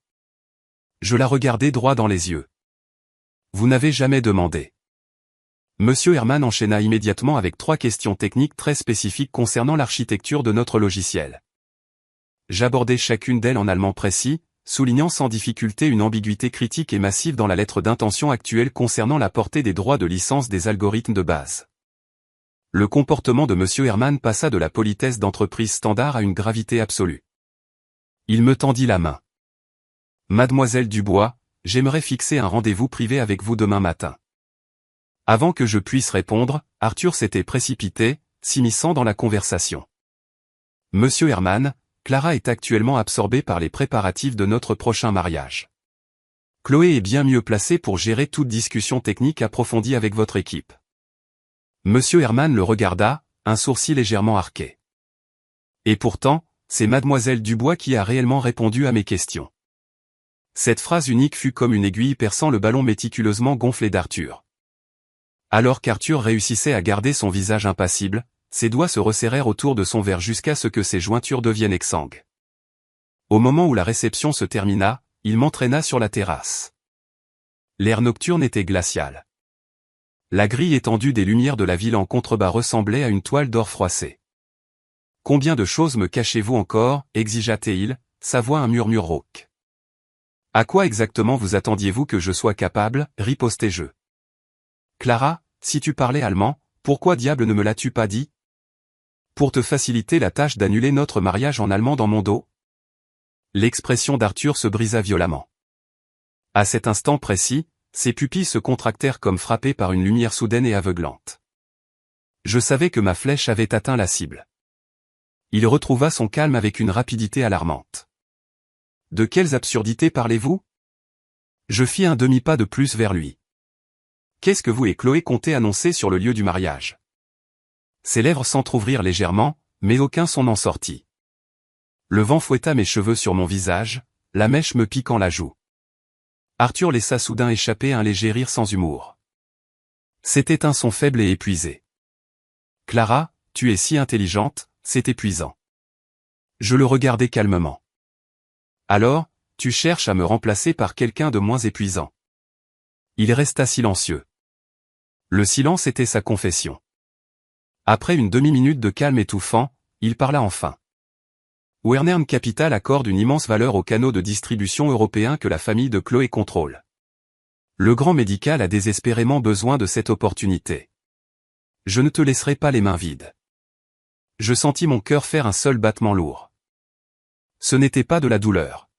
Je la regardai droit dans les yeux. « Vous n'avez jamais demandé. » Monsieur Herman enchaîna immédiatement avec 3 questions techniques très spécifiques concernant l'architecture de notre logiciel. J'abordai chacune d'elles en allemand précis, soulignant sans difficulté une ambiguïté critique et massive dans la lettre d'intention actuelle concernant la portée des droits de licence des algorithmes de base. Le comportement de Monsieur Herman passa de la politesse d'entreprise standard à une gravité absolue. Il me tendit la main. « Mademoiselle Dubois, j'aimerais fixer un rendez-vous privé avec vous demain matin. » Avant que je puisse répondre, Arthur s'était précipité, s'immisçant dans la conversation. « Monsieur Herman, Clara est actuellement absorbée par les préparatifs de notre prochain mariage. Chloé est bien mieux placée pour gérer toute discussion technique approfondie avec votre équipe. » Monsieur Herman le regarda, un sourcil légèrement arqué. Et pourtant, c'est mademoiselle Dubois qui a réellement répondu à mes questions. Cette phrase unique fut comme une aiguille perçant le ballon méticuleusement gonflé d'Arthur. Alors qu'Arthur réussissait à garder son visage impassible, ses doigts se resserrèrent autour de son verre jusqu'à ce que ses jointures deviennent exsangues. Au moment où la réception se termina, il m'entraîna sur la terrasse. L'air nocturne était glacial. La grille étendue des lumières de la ville en contrebas ressemblait à une toile d'or froissée. « Combien de choses me cachez-vous encore » exigea-t-il, sa voix un murmure rauque. « À quoi exactement vous attendiez-vous que je sois capable » ripostai-je. « Clara, si tu parlais allemand, pourquoi diable ne me l'as-tu pas dit ? Pour te faciliter la tâche d'annuler notre mariage en allemand dans mon dos ?» L'expression d'Arthur se brisa violemment. À cet instant précis, ses pupilles se contractèrent comme frappées par une lumière soudaine et aveuglante. Je savais que ma flèche avait atteint la cible. Il retrouva son calme avec une rapidité alarmante. « De quelles absurdités parlez-vous » Je fis un demi-pas de plus vers lui. « Qu'est-ce que vous et Chloé comptez annoncer sur le lieu du mariage » Ses lèvres s'entr'ouvrirent légèrement, mais aucun son n'en sortit. Le vent fouetta mes cheveux sur mon visage, la mèche me piquant la joue. Arthur laissa soudain échapper un léger rire sans humour. C'était un son faible et épuisé. « Clara, tu es si intelligente, c'est épuisant. » Je le regardai calmement. « Alors, tu cherches à me remplacer par quelqu'un de moins épuisant. » Il resta silencieux. Le silence était sa confession. Après une demi-minute de calme étouffant, il parla enfin. Wernern Capital accorde une immense valeur aux canaux de distribution européens que la famille de Chloé contrôle. Le grand médical a désespérément besoin de cette opportunité. Je ne te laisserai pas les mains vides. Je sentis mon cœur faire un seul battement lourd. Ce n'était pas de la douleur.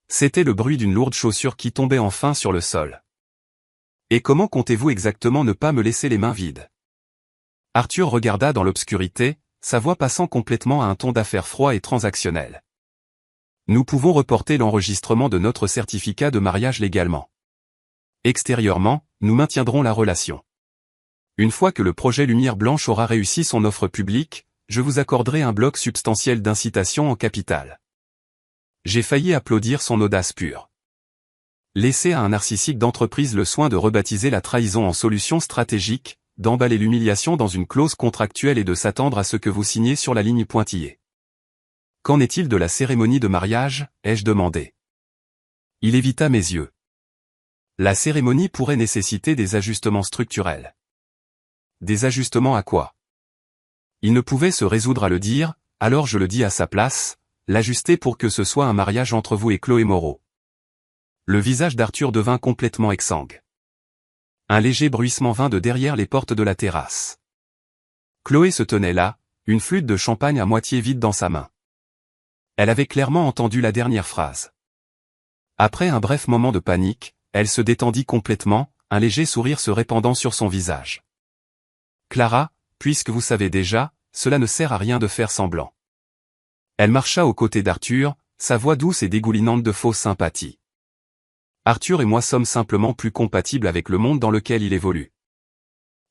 C'était le bruit d'une lourde chaussure qui tombait enfin sur le sol. Et comment comptez-vous exactement ne pas me laisser les mains vides? Arthur regarda dans l'obscurité, sa voix passant complètement à un ton d'affaires froid et transactionnel. Nous pouvons reporter l'enregistrement de notre certificat de mariage légalement. Extérieurement, nous maintiendrons la relation. Une fois que le projet Lumière Blanche aura réussi son offre publique, je vous accorderai un bloc substantiel d'incitation en capital. J'ai failli applaudir son audace pure. Laisser à un narcissique d'entreprise le soin de rebaptiser la trahison en solution stratégique, d'emballer l'humiliation dans une clause contractuelle et de s'attendre à ce que vous signiez sur la ligne pointillée. Qu'en est-il de la cérémonie de mariage, ai-je demandé. Il évita mes yeux. La cérémonie pourrait nécessiter des ajustements structurels. Des ajustements à quoi? Il ne pouvait se résoudre à le dire, alors je le dis à sa place, l'ajuster pour que ce soit un mariage entre vous et Chloé Moreau. Le visage d'Arthur devint complètement exsangue. Un léger bruissement vint de derrière les portes de la terrasse. Chloé se tenait là, une flûte de champagne à moitié vide dans sa main. Elle avait clairement entendu la dernière phrase. Après un bref moment de panique, elle se détendit complètement, un léger sourire se répandant sur son visage. Clara, puisque vous savez déjà, cela ne sert à rien de faire semblant. Elle marcha aux côtés d'Arthur, sa voix douce et dégoulinante de fausse sympathie. Arthur et moi sommes simplement plus compatibles avec le monde dans lequel il évolue.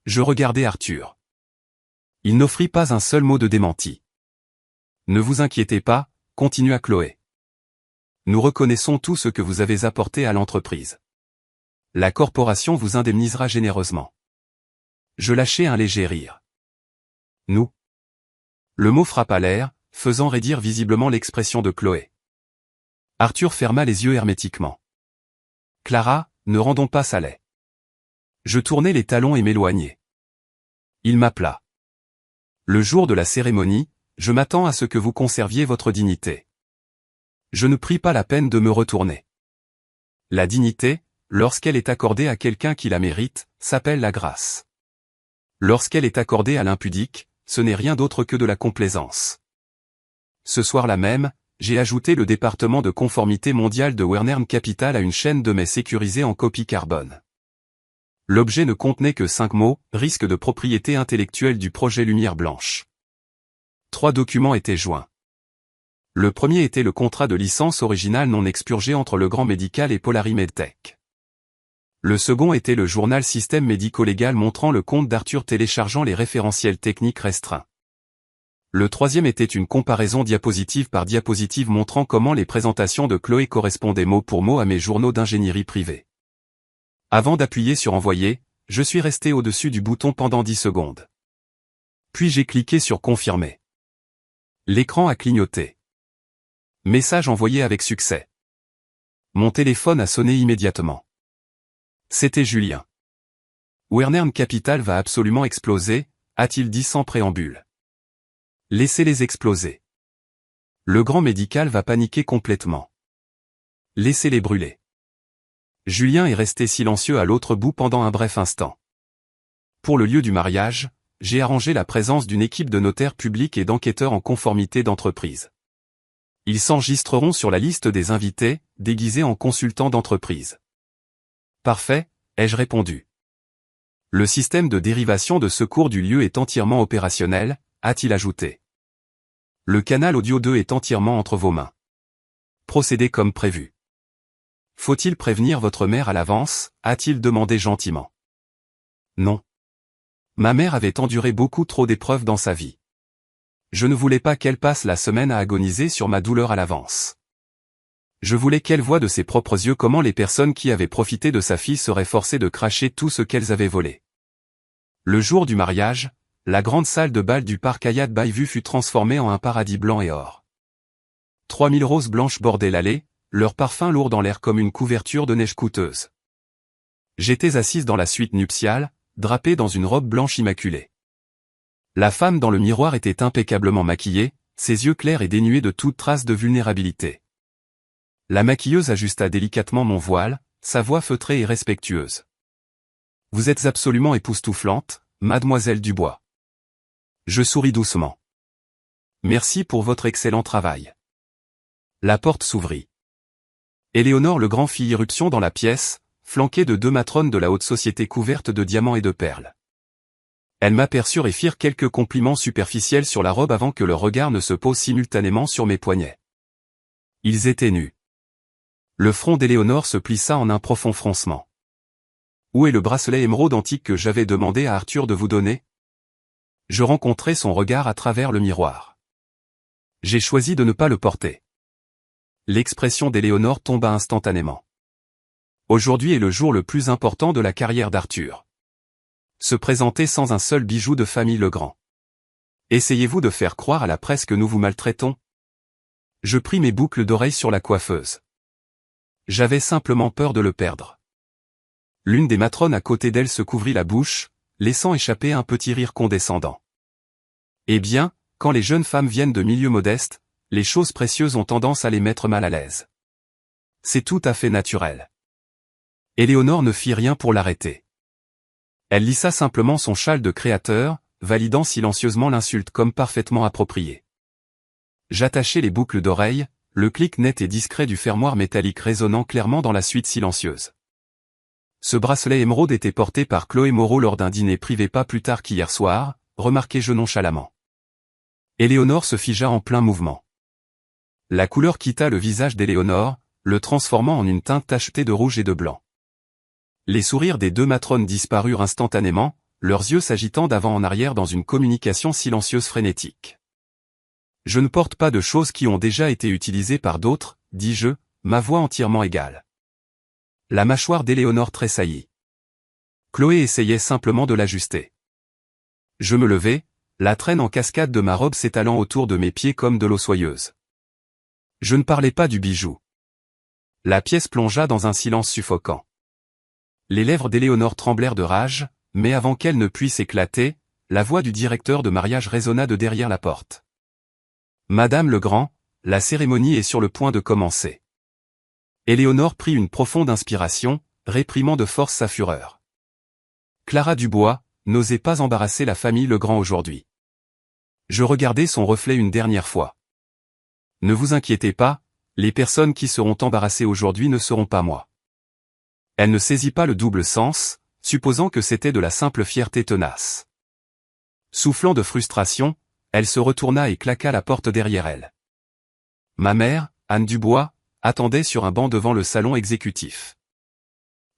Je regardai Arthur. Il n'offrit pas un seul mot de démenti. Ne vous inquiétez pas, continua Chloé. Nous reconnaissons tout ce que vous avez apporté à l'entreprise. La corporation vous indemnisera généreusement. Je lâchai un léger rire. Nous. Le mot frappa l'air, faisant raidir visiblement l'expression de Chloé. Arthur ferma les yeux hermétiquement. Clara, ne rendons pas ça laid. Je tournai les talons et m'éloignai. Il m'appela. Le jour de la cérémonie, je m'attends à ce que vous conserviez votre dignité. Je ne pris pas la peine de me retourner. La dignité, lorsqu'elle est accordée à quelqu'un qui la mérite, s'appelle la grâce. Lorsqu'elle est accordée à l'impudique, ce n'est rien d'autre que de la complaisance. Ce soir-là même, j'ai ajouté le département de conformité mondiale de Wernern Capital à une chaîne de mails sécurisée en copie carbone. L'objet ne contenait que 5 mots, risque de propriété intellectuelle du projet Lumière Blanche. 3 documents étaient joints. Le premier était le contrat de licence originale non expurgé entre le Grand Médical et Polari Medtech. Le second était le journal Système médico-légal montrant le compte d'Arthur téléchargeant les référentiels techniques restreints. Le troisième était une comparaison diapositive par diapositive montrant comment les présentations de Chloé correspondaient mot pour mot à mes journaux d'ingénierie privée. Avant d'appuyer sur Envoyer, je suis resté au-dessus du bouton pendant 10 secondes. Puis j'ai cliqué sur Confirmer. L'écran a clignoté. Message envoyé avec succès. Mon téléphone a sonné immédiatement. C'était Julien. Wernern Capital va absolument exploser, a-t-il dit sans préambule. Laissez-les exploser. Le Grand Médical va paniquer complètement. Laissez-les brûler. Julien est resté silencieux à l'autre bout pendant un bref instant. Pour le lieu du mariage, j'ai arrangé la présence d'une équipe de notaires publics et d'enquêteurs en conformité d'entreprise. Ils s'enregistreront sur la liste des invités, déguisés en consultants d'entreprise. Parfait, ai-je répondu. Le système de dérivation de secours du lieu est entièrement opérationnel, a-t-il ajouté. Le canal audio 2 est entièrement entre vos mains. Procédez comme prévu. Faut-il prévenir votre mère à l'avance, a-t-il demandé gentiment. Non. Ma mère avait enduré beaucoup trop d'épreuves dans sa vie. Je ne voulais pas qu'elle passe la semaine à agoniser sur ma douleur à l'avance. Je voulais qu'elle voie de ses propres yeux comment les personnes qui avaient profité de sa fille seraient forcées de cracher tout ce qu'elles avaient volé. Le jour du mariage, la grande salle de bal du parc Hayat Bayview fut transformée en un paradis blanc et or. 3000 roses blanches bordaient l'allée, leur parfum lourd dans l'air comme une couverture de neige coûteuse. J'étais assise dans la suite nuptiale, drapée dans une robe blanche immaculée. La femme dans le miroir était impeccablement maquillée, ses yeux clairs et dénués de toute trace de vulnérabilité. La maquilleuse ajusta délicatement mon voile, sa voix feutrée et respectueuse. « Vous êtes absolument époustouflante, mademoiselle Dubois. » Je souris doucement. « Merci pour votre excellent travail. » La porte s'ouvrit. Éléonore Legrand fit irruption dans la pièce, flanquée de 2 matrones de la haute société couvertes de diamants et de perles. Elles m'aperçurent et firent quelques compliments superficiels sur la robe avant que leur regard ne se pose simultanément sur mes poignets. Ils étaient nus. Le front d'Éléonore se plissa en un profond froncement. « Où est le bracelet émeraude antique que j'avais demandé à Arthur de vous donner ?» Je rencontrai son regard à travers le miroir. J'ai choisi de ne pas le porter. L'expression d'Éléonore tomba instantanément. Aujourd'hui est le jour le plus important de la carrière d'Arthur. Se présenter sans un seul bijou de famille Legrand. Essayez-vous de faire croire à la presse que nous vous maltraitons? Je pris mes boucles d'oreilles sur la coiffeuse. J'avais simplement peur de le perdre. L'une des matrones à côté d'elle se couvrit la bouche, laissant échapper un petit rire condescendant. Eh bien, quand les jeunes femmes viennent de milieux modestes, les choses précieuses ont tendance à les mettre mal à l'aise. C'est tout à fait naturel. Éléonore ne fit rien pour l'arrêter. Elle lissa simplement son châle de créateur, validant silencieusement l'insulte comme parfaitement appropriée. J'attachai les boucles d'oreilles, le clic net et discret du fermoir métallique résonnant clairement dans la suite silencieuse. Ce bracelet émeraude était porté par Chloé Moreau lors d'un dîner privé pas plus tard qu'hier soir, remarquai-je nonchalamment. Éléonore se figea en plein mouvement. La couleur quitta le visage d'Éléonore, le transformant en une teinte tachetée de rouge et de blanc. Les sourires des 2 matrones disparurent instantanément, leurs yeux s'agitant d'avant en arrière dans une communication silencieuse frénétique. « Je ne porte pas de choses qui ont déjà été utilisées par d'autres, dis-je, ma voix entièrement égale. » La mâchoire d'Éléonore tressaillit. Chloé essayait simplement de l'ajuster. Je me levai, la traîne en cascade de ma robe s'étalant autour de mes pieds comme de l'eau soyeuse. Je ne parlais pas du bijou. La pièce plongea dans un silence suffocant. Les lèvres d'Éléonore tremblèrent de rage, mais avant qu'elle ne puisse éclater, la voix du directeur de mariage résonna de derrière la porte. « Madame Legrand, la cérémonie est sur le point de commencer. » Éléonore prit une profonde inspiration, réprimant de force sa fureur. Clara Dubois n'osait pas embarrasser la famille Legrand aujourd'hui. Je regardai son reflet une dernière fois. Ne vous inquiétez pas, les personnes qui seront embarrassées aujourd'hui ne seront pas moi. Elle ne saisit pas le double sens, supposant que c'était de la simple fierté tenace. Soufflant de frustration, elle se retourna et claqua la porte derrière elle. Ma mère, Anne Dubois, attendait sur un banc devant le salon exécutif.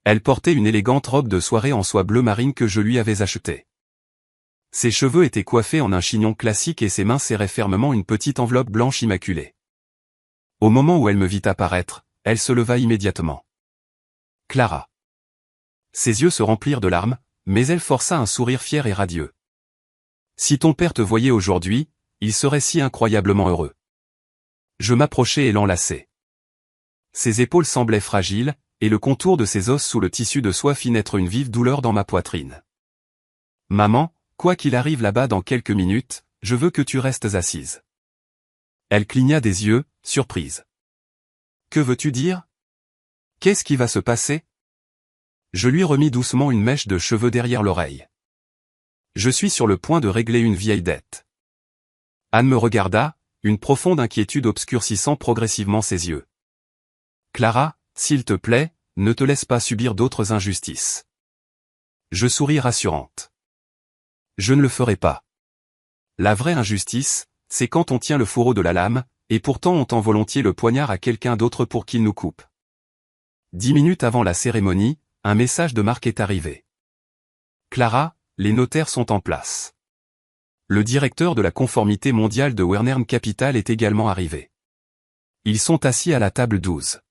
Elle portait une élégante robe de soirée en soie bleu marine que je lui avais achetée. Ses cheveux étaient coiffés en un chignon classique et ses mains serraient fermement une petite enveloppe blanche immaculée. Au moment où elle me vit apparaître, elle se leva immédiatement. Clara. Ses yeux se remplirent de larmes, mais elle força un sourire fier et radieux. Si ton père te voyait aujourd'hui, il serait si incroyablement heureux. Je m'approchai et l'enlaçai. Ses épaules semblaient fragiles, et le contour de ses os sous le tissu de soie fit naître une vive douleur dans ma poitrine. Maman, quoi qu'il arrive là-bas dans quelques minutes, je veux que tu restes assise. Elle cligna des yeux, surprise. Que veux-tu dire? Qu'est-ce qui va se passer? Je lui remis doucement une mèche de cheveux derrière l'oreille. Je suis sur le point de régler une vieille dette. Anne me regarda, une profonde inquiétude obscurcissant progressivement ses yeux. Clara, s'il te plaît, ne te laisse pas subir d'autres injustices. Je souris rassurante. Je ne le ferai pas. La vraie injustice, c'est quand on tient le fourreau de la lame, et pourtant on tend volontiers le poignard à quelqu'un d'autre pour qu'il nous coupe. 10 minutes avant la cérémonie, un message de Marc est arrivé. Clara, les notaires sont en place. Le directeur de la conformité mondiale de Wernern Capital est également arrivé. Ils sont assis à la table 12.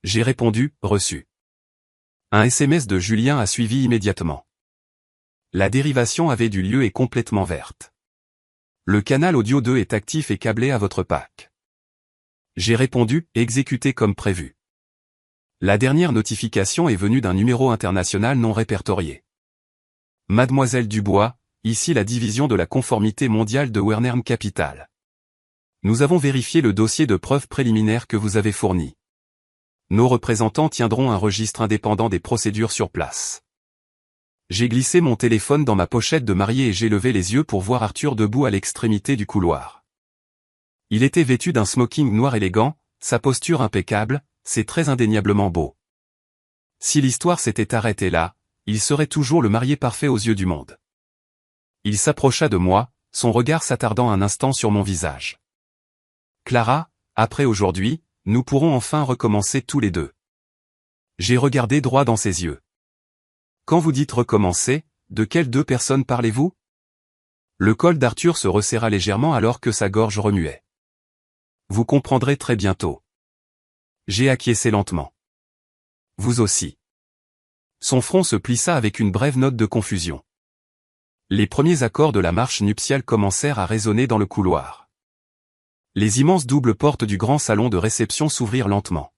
J'ai répondu, reçu. Un SMS de Julien a suivi immédiatement. La dérivation avait du lieu et complètement verte. Le canal audio 2 est actif et câblé à votre pack. J'ai répondu, exécuté comme prévu. La dernière notification est venue d'un numéro international non répertorié. Mademoiselle Dubois, ici la division de la conformité mondiale de Wernern Capital. Nous avons vérifié le dossier de preuves préliminaires que vous avez fourni. Nos représentants tiendront un registre indépendant des procédures sur place. J'ai glissé mon téléphone dans ma pochette de mariée et j'ai levé les yeux pour voir Arthur debout à l'extrémité du couloir. Il était vêtu d'un smoking noir élégant, sa posture impeccable, c'est très indéniablement beau. Si l'histoire s'était arrêtée là, il serait toujours le marié parfait aux yeux du monde. Il s'approcha de moi, son regard s'attardant un instant sur mon visage. Clara, après aujourd'hui, nous pourrons enfin recommencer tous les deux. J'ai regardé droit dans ses yeux. Quand vous dites recommencer, de quelles deux personnes parlez-vous? Le col d'Arthur se resserra légèrement alors que sa gorge remuait. Vous comprendrez très bientôt. J'ai acquiescé lentement. Vous aussi. Son front se plissa avec une brève note de confusion. Les premiers accords de la marche nuptiale commencèrent à résonner dans le couloir. Les immenses doubles portes du grand salon de réception s'ouvrirent lentement.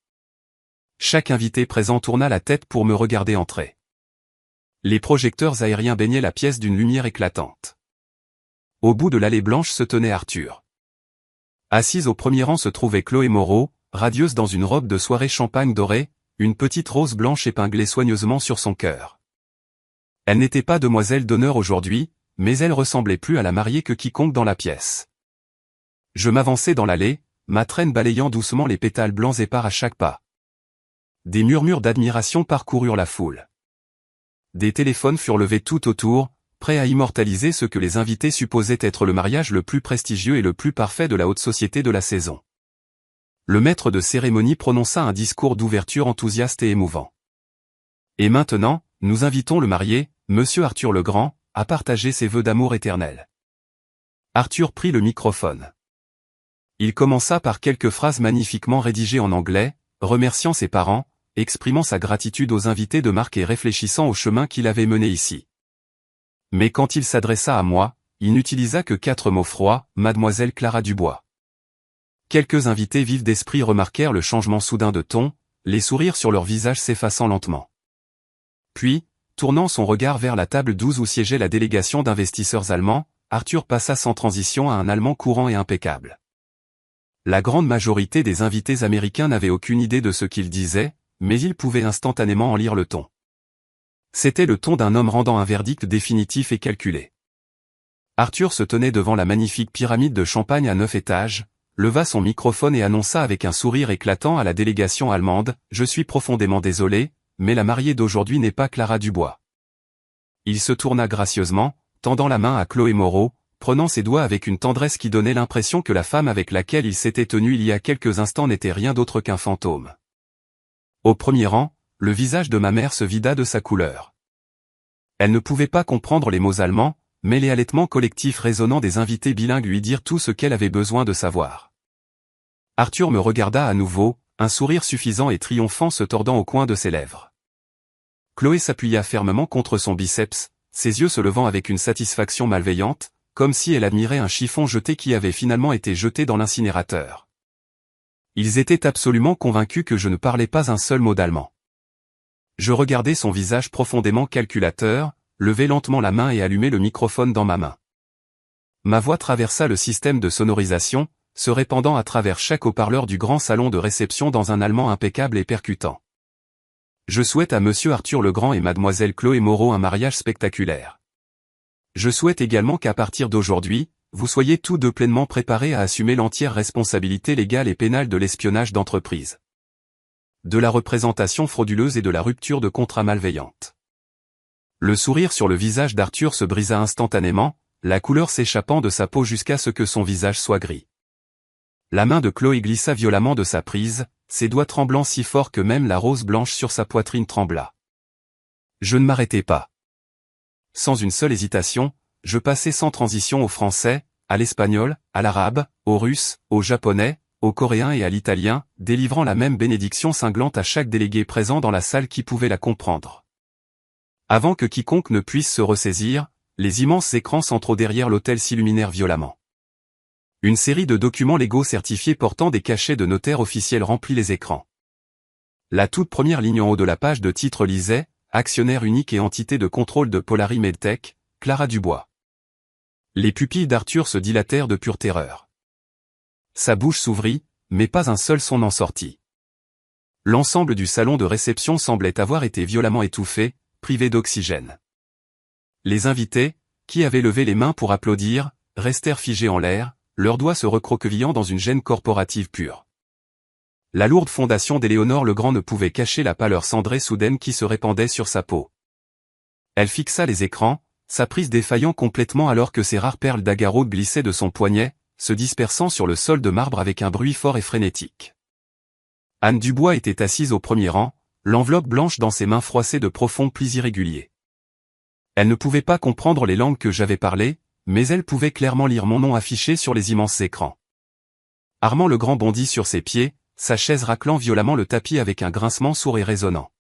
Chaque invité présent tourna la tête pour me regarder entrer. Les projecteurs aériens baignaient la pièce d'une lumière éclatante. Au bout de l'allée blanche se tenait Arthur. Assise au premier rang se trouvait Chloé Moreau, radieuse dans une robe de soirée champagne dorée, une petite rose blanche épinglée soigneusement sur son cœur. Elle n'était pas demoiselle d'honneur aujourd'hui, mais elle ressemblait plus à la mariée que quiconque dans la pièce. Je m'avançai dans l'allée, ma traîne balayant doucement les pétales blancs épars à chaque pas. Des murmures d'admiration parcoururent la foule. Des téléphones furent levés tout autour, prêts à immortaliser ce que les invités supposaient être le mariage le plus prestigieux et le plus parfait de la haute société de la saison. Le maître de cérémonie prononça un discours d'ouverture enthousiaste et émouvant. Et maintenant, nous invitons le marié, Monsieur Arthur Legrand, à partager ses vœux d'amour éternel. Arthur prit le microphone. Il commença par quelques phrases magnifiquement rédigées en anglais, remerciant ses parents, exprimant sa gratitude aux invités de marque et réfléchissant au chemin qu'il avait mené ici. Mais quand il s'adressa à moi, il n'utilisa que 4 mots froids, Mademoiselle Clara Dubois. Quelques invités vifs d'esprit remarquèrent le changement soudain de ton, les sourires sur leurs visages s'effaçant lentement. Puis, tournant son regard vers la table 12 où siégeait la délégation d'investisseurs allemands, Arthur passa sans transition à un allemand courant et impeccable. La grande majorité des invités américains n'avaient aucune idée de ce qu'il disait, mais ils pouvaient instantanément en lire le ton. C'était le ton d'un homme rendant un verdict définitif et calculé. Arthur se tenait devant la magnifique pyramide de champagne à 9 étages, leva son microphone et annonça avec un sourire éclatant à la délégation allemande, « Je suis profondément désolé, mais la mariée d'aujourd'hui n'est pas Clara Dubois. » Il se tourna gracieusement, tendant la main à Chloé Moreau, prenant ses doigts avec une tendresse qui donnait l'impression que la femme avec laquelle il s'était tenu il y a quelques instants n'était rien d'autre qu'un fantôme. Au premier rang, le visage de ma mère se vida de sa couleur. Elle ne pouvait pas comprendre les mots allemands, mais les halètements collectifs résonnants des invités bilingues lui dirent tout ce qu'elle avait besoin de savoir. Arthur me regarda à nouveau, un sourire suffisant et triomphant se tordant au coin de ses lèvres. Chloé s'appuya fermement contre son biceps, ses yeux se levant avec une satisfaction malveillante, comme si elle admirait un chiffon jeté qui avait finalement été jeté dans l'incinérateur. Ils étaient absolument convaincus que je ne parlais pas un seul mot d'allemand. Je regardais son visage profondément calculateur, lever lentement la main et allumer le microphone dans ma main. Ma voix traversa le système de sonorisation, se répandant à travers chaque haut-parleur du grand salon de réception dans un allemand impeccable et percutant. Je souhaite à Monsieur Arthur Legrand et Mademoiselle Chloé Moreau un mariage spectaculaire. Je souhaite également qu'à partir d'aujourd'hui, vous soyez tous deux pleinement préparés à assumer l'entière responsabilité légale et pénale de l'espionnage d'entreprise, de la représentation frauduleuse et de la rupture de contrat malveillante. Le sourire sur le visage d'Arthur se brisa instantanément, la couleur s'échappant de sa peau jusqu'à ce que son visage soit gris. La main de Chloé glissa violemment de sa prise, ses doigts tremblant si fort que même la rose blanche sur sa poitrine trembla. Je ne m'arrêtai pas. Sans une seule hésitation, je passai sans transition au français, à l'espagnol, à l'arabe, au russe, au japonais, au coréen et à l'italien, délivrant la même bénédiction cinglante à chaque délégué présent dans la salle qui pouvait la comprendre. Avant que quiconque ne puisse se ressaisir, les immenses écrans centraux derrière l'hôtel s'illuminèrent violemment. Une série de documents légaux certifiés portant des cachets de notaires officiels remplit les écrans. La toute première ligne en haut de la page de titre lisait « Actionnaire unique et entité de contrôle de Polari Medtech, Clara Dubois ». Les pupilles d'Arthur se dilatèrent de pure terreur. Sa bouche s'ouvrit, mais pas un seul son n'en sortit. L'ensemble du salon de réception semblait avoir été violemment étouffé, privé d'oxygène. Les invités, qui avaient levé les mains pour applaudir, restèrent figés en l'air, leurs doigts se recroquevillant dans une gêne corporative pure. La lourde fondation d'Éléonore le Grand ne pouvait cacher la pâleur cendrée soudaine qui se répandait sur sa peau. Elle fixa les écrans, sa prise défaillant complètement alors que ses rares perles d'agarode glissaient de son poignet, se dispersant sur le sol de marbre avec un bruit fort et frénétique. Anne Dubois était assise au premier rang, l'enveloppe blanche dans ses mains froissées de profonds plis irréguliers. Elle ne pouvait pas comprendre les langues que j'avais parlées, mais elle pouvait clairement lire mon nom affiché sur les immenses écrans. Armand le Grand bondit sur ses pieds, sa chaise raclant violemment le tapis avec un grincement sourd et résonnant.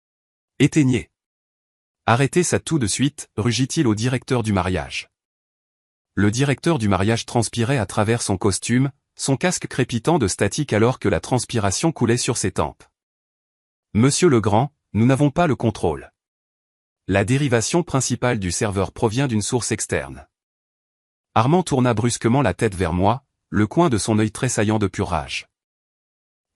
« Éteignez !»« Arrêtez ça tout de suite !» rugit-il au directeur du mariage. Le directeur du mariage transpirait à travers son costume, son casque crépitant de statique alors que la transpiration coulait sur ses tempes. « Monsieur Legrand, nous n'avons pas le contrôle. La dérivation principale du serveur provient d'une source externe. » Armand tourna brusquement la tête vers moi, le coin de son œil tressaillant de pure rage.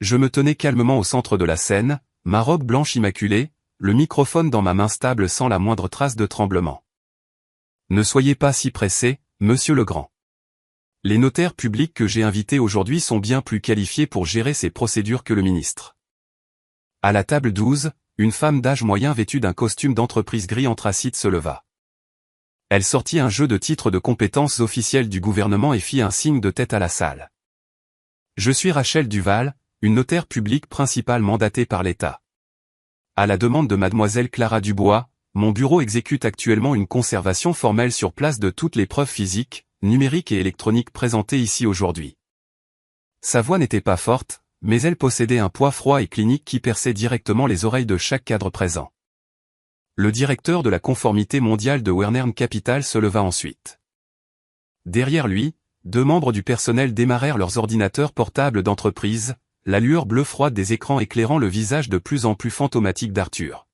Je me tenais calmement au centre de la scène, ma robe blanche immaculée, le microphone dans ma main stable sans la moindre trace de tremblement. « Ne soyez pas si pressé, monsieur Legrand. Les notaires publics que j'ai invités aujourd'hui sont bien plus qualifiés pour gérer ces procédures que le ministre. » À la table 12, une femme d'âge moyen vêtue d'un costume d'entreprise gris anthracite se leva. Elle sortit un jeu de titres de compétences officielles du gouvernement et fit un signe de tête à la salle. « Je suis Rachel Duval, une notaire publique principale mandatée par l'État. À la demande de mademoiselle Clara Dubois, mon bureau exécute actuellement une conservation formelle sur place de toutes les preuves physiques, numériques et électroniques présentées ici aujourd'hui. » Sa voix n'était pas forte, mais elle possédait un poids froid et clinique qui perçait directement les oreilles de chaque cadre présent. Le directeur de la conformité mondiale de Wernern Capital se leva ensuite. Derrière lui, 2 membres du personnel démarrèrent leurs ordinateurs portables d'entreprise, la lueur bleue froide des écrans éclairant le visage de plus en plus fantomatique d'Arthur.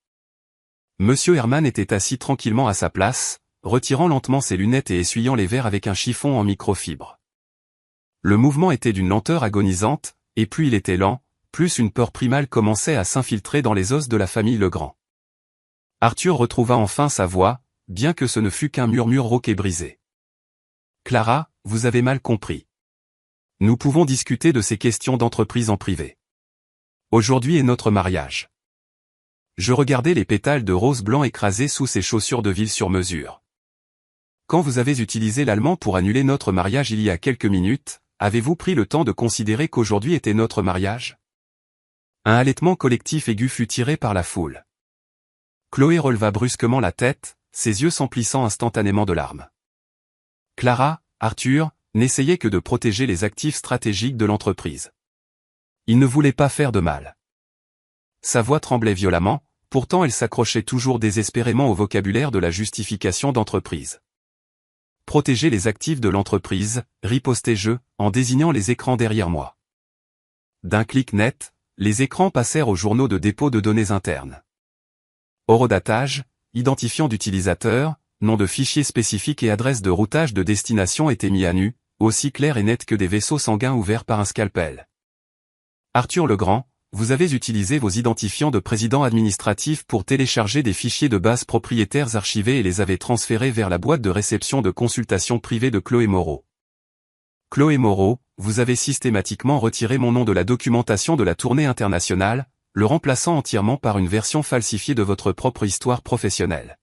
Monsieur Herman était assis tranquillement à sa place, retirant lentement ses lunettes et essuyant les verres avec un chiffon en microfibre. Le mouvement était d'une lenteur agonisante, et plus il était lent, plus une peur primale commençait à s'infiltrer dans les os de la famille Legrand. Arthur retrouva enfin sa voix, bien que ce ne fût qu'un murmure rauque et brisé. « Clara, vous avez mal compris. Nous pouvons discuter de ces questions d'entreprise en privé. Aujourd'hui est notre mariage. » Je regardais les pétales de rose blanc écrasés sous ses chaussures de ville sur mesure. « Quand vous avez utilisé l'allemand pour annuler notre mariage il y a quelques minutes, avez-vous pris le temps de considérer qu'aujourd'hui était notre mariage ?» Un halètement collectif aigu fut tiré par la foule. Chloé releva brusquement la tête, ses yeux s'emplissant instantanément de larmes. Clara, Arthur, n'essayaient que de protéger les actifs stratégiques de l'entreprise. Ils ne voulaient pas faire de mal. Sa voix tremblait violemment, pourtant elle s'accrochait toujours désespérément au vocabulaire de la justification d'entreprise. Protéger les actifs de l'entreprise, ripostai-je, en désignant les écrans derrière moi. D'un clic net, les écrans passèrent aux journaux de dépôt de données internes. Horodatage, identifiant d'utilisateur, nom de fichier spécifique et adresse de routage de destination étaient mis à nu, aussi clairs et nets que des vaisseaux sanguins ouverts par un scalpel. Arthur Legrand, vous avez utilisé vos identifiants de président administratif pour télécharger des fichiers de base propriétaires archivés et les avez transférés vers la boîte de réception de consultation privée de Chloé Moreau. Chloé Moreau, vous avez systématiquement retiré mon nom de la documentation de la tournée internationale, le remplaçant entièrement par une version falsifiée de votre propre histoire professionnelle.